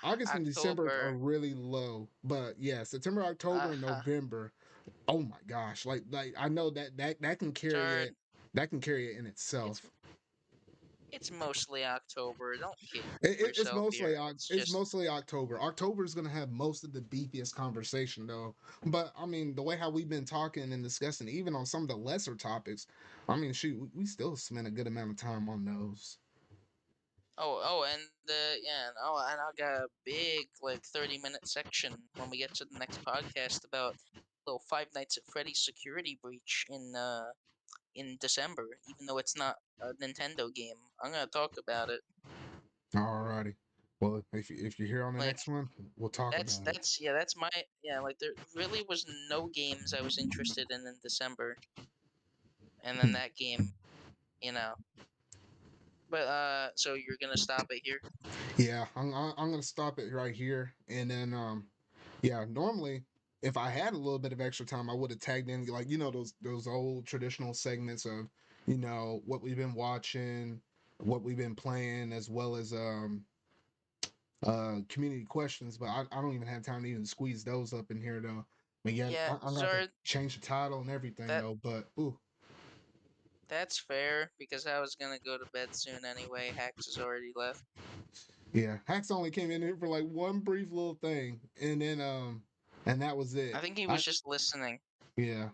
S1: August and December are
S2: October.
S1: really low. But yeah, September, October, and
S2: Uh,
S1: November. Oh my gosh! Like I know that can carry
S2: Zard,
S1: it. That can carry it in
S2: it's
S1: itself.
S2: it's mostly October. Don't kid
S1: It's
S2: yourself here. It's
S1: it's
S2: just,
S1: mostly October. October is gonna have most of the beefiest conversation though. But I mean, the way how we've been talking and discussing, even on some of the lesser topics, I mean, shoot, we still spend a good amount of time on those.
S2: and I got a big like 30-minute section when we get to the next podcast about little Five Nights at Freddy's security breach in December, even though it's not a Nintendo game. I'm gonna talk about it.
S1: Alrighty. Well, if you're here on the
S2: Like,
S1: next one, we'll talk about it.
S2: that's my, yeah, like, there really was no games I was interested in December, and then
S1: Hmm.
S2: that game, you know. But so you're gonna stop it here?
S1: Yeah, I'm gonna stop it right here, and then yeah, normally if I had a little bit of extra time, I would have tagged in like those old traditional segments of what we've been watching, what we've been playing, as well as community questions. But I don't even have time to even squeeze those up in here though. But yeah,
S2: Yeah,
S1: I'm gonna have to
S2: Zard,
S1: change the title and everything
S2: that
S1: though. But ooh,
S2: that's fair because I was gonna go to bed soon anyway. Hax has already left.
S1: yeah, Hacks only came in here for like one brief little thing, and then and that was
S2: I
S1: it.
S2: think he
S1: I
S2: was just listening.
S1: Yeah.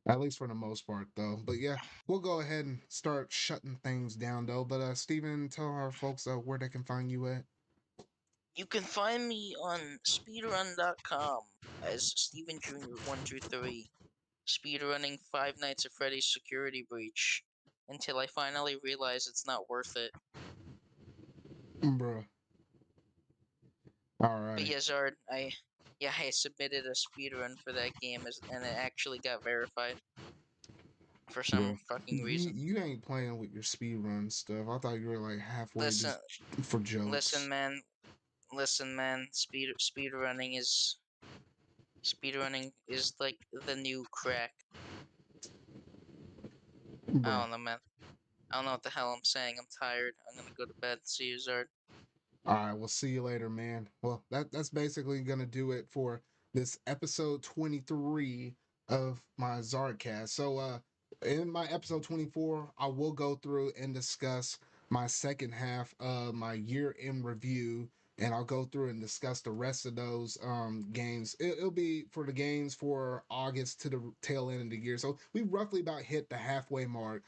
S1: At least for the most part, though. But yeah, we'll go ahead and start shutting things down, though. But Steven, tell our folks where they can find you at.
S2: You can find me on speedrun.com as Steven Jr. 123, speedrunning Five Nights at Freddy's Security Breach until I finally realize it's not worth it.
S1: Bruh. All
S2: But
S1: right.
S2: yeah, Zard, I submitted a speedrun for that game and it actually got verified for some
S1: Bruh.
S2: fucking
S1: You,
S2: reason.
S1: you ain't playing with your speedrun stuff. I thought you were like halfway
S2: Listen,
S1: just for
S2: listen,
S1: jokes.
S2: man, listen, man. Speedrunning is like the new crack. I
S1: Bruh.
S2: don't know, man. I don't know what the hell I'm saying. I'm tired. I'm gonna go to bed. See you, Zard.
S1: All right, we'll see you later, man. Well, that's basically gonna do it for this episode 23 of my ZardCast. So in my episode 24, I will go through and discuss my second half of my year in review, and I'll go through and discuss the rest of those games. It'll be for the games for August to the tail end of the year. So we roughly about hit the halfway mark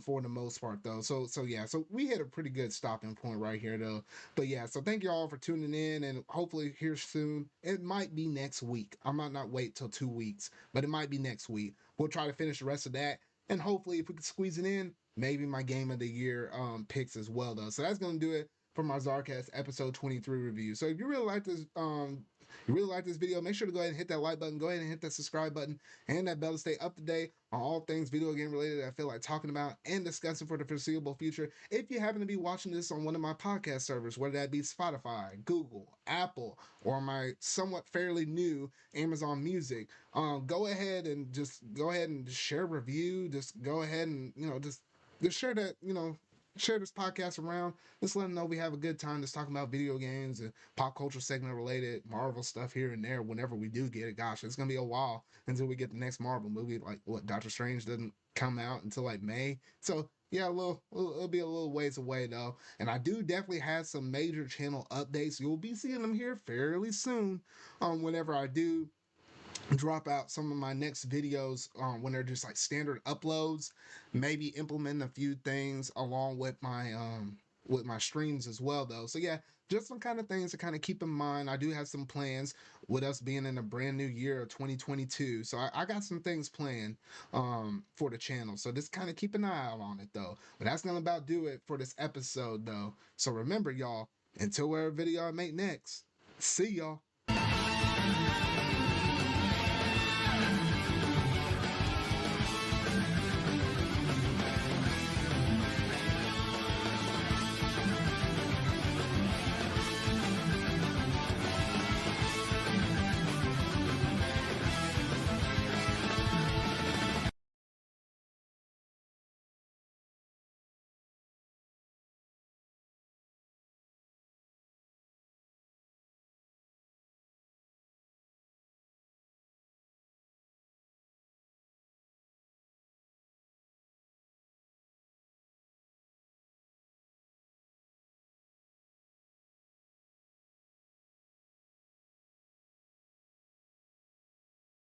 S1: for the most part though. So yeah, so we hit a pretty good stopping point right here though. But yeah, so thank you all for tuning in, and hopefully here soon. It might be next week. I might not wait till 2 weeks, but it might be next week. We'll try to finish the rest of that, and hopefully if we can squeeze it in, maybe my game of the year picks as well though. So that's gonna do it for my ZardCast episode 23 review. So if you really like this video, make sure to go ahead and hit that like button, go ahead and hit that subscribe button, and that bell to stay up to date on all things video game related that I feel like talking about and discussing for the foreseeable future. If you happen to be watching this on one of my podcast servers, whether that be Spotify, Google, Apple, or my somewhat fairly new Amazon Music, go ahead and just share a review. Just go ahead and just share that share this podcast around. Just let them know we have a good time just talking about video games and pop culture segment related Marvel stuff here and there whenever we do get it. Gosh, it's gonna be a while until we get the next Marvel movie. Like what, Doctor Strange doesn't come out until like May. So yeah, it'll be a little ways away though. And I do definitely have some major channel updates. You'll be seeing them here fairly soon. Whenever I do drop out some of my next videos when they're just like standard uploads, maybe implement a few things along with my streams as well though. So yeah, just some kind of things to kind of keep in mind. I do have some plans with us being in a brand new year of 2022, so I got some things planned for the channel, so just kind of keep an eye out on it though. But that's gonna about do it for this episode though. So remember y'all, until whatever video I make next, see y'all.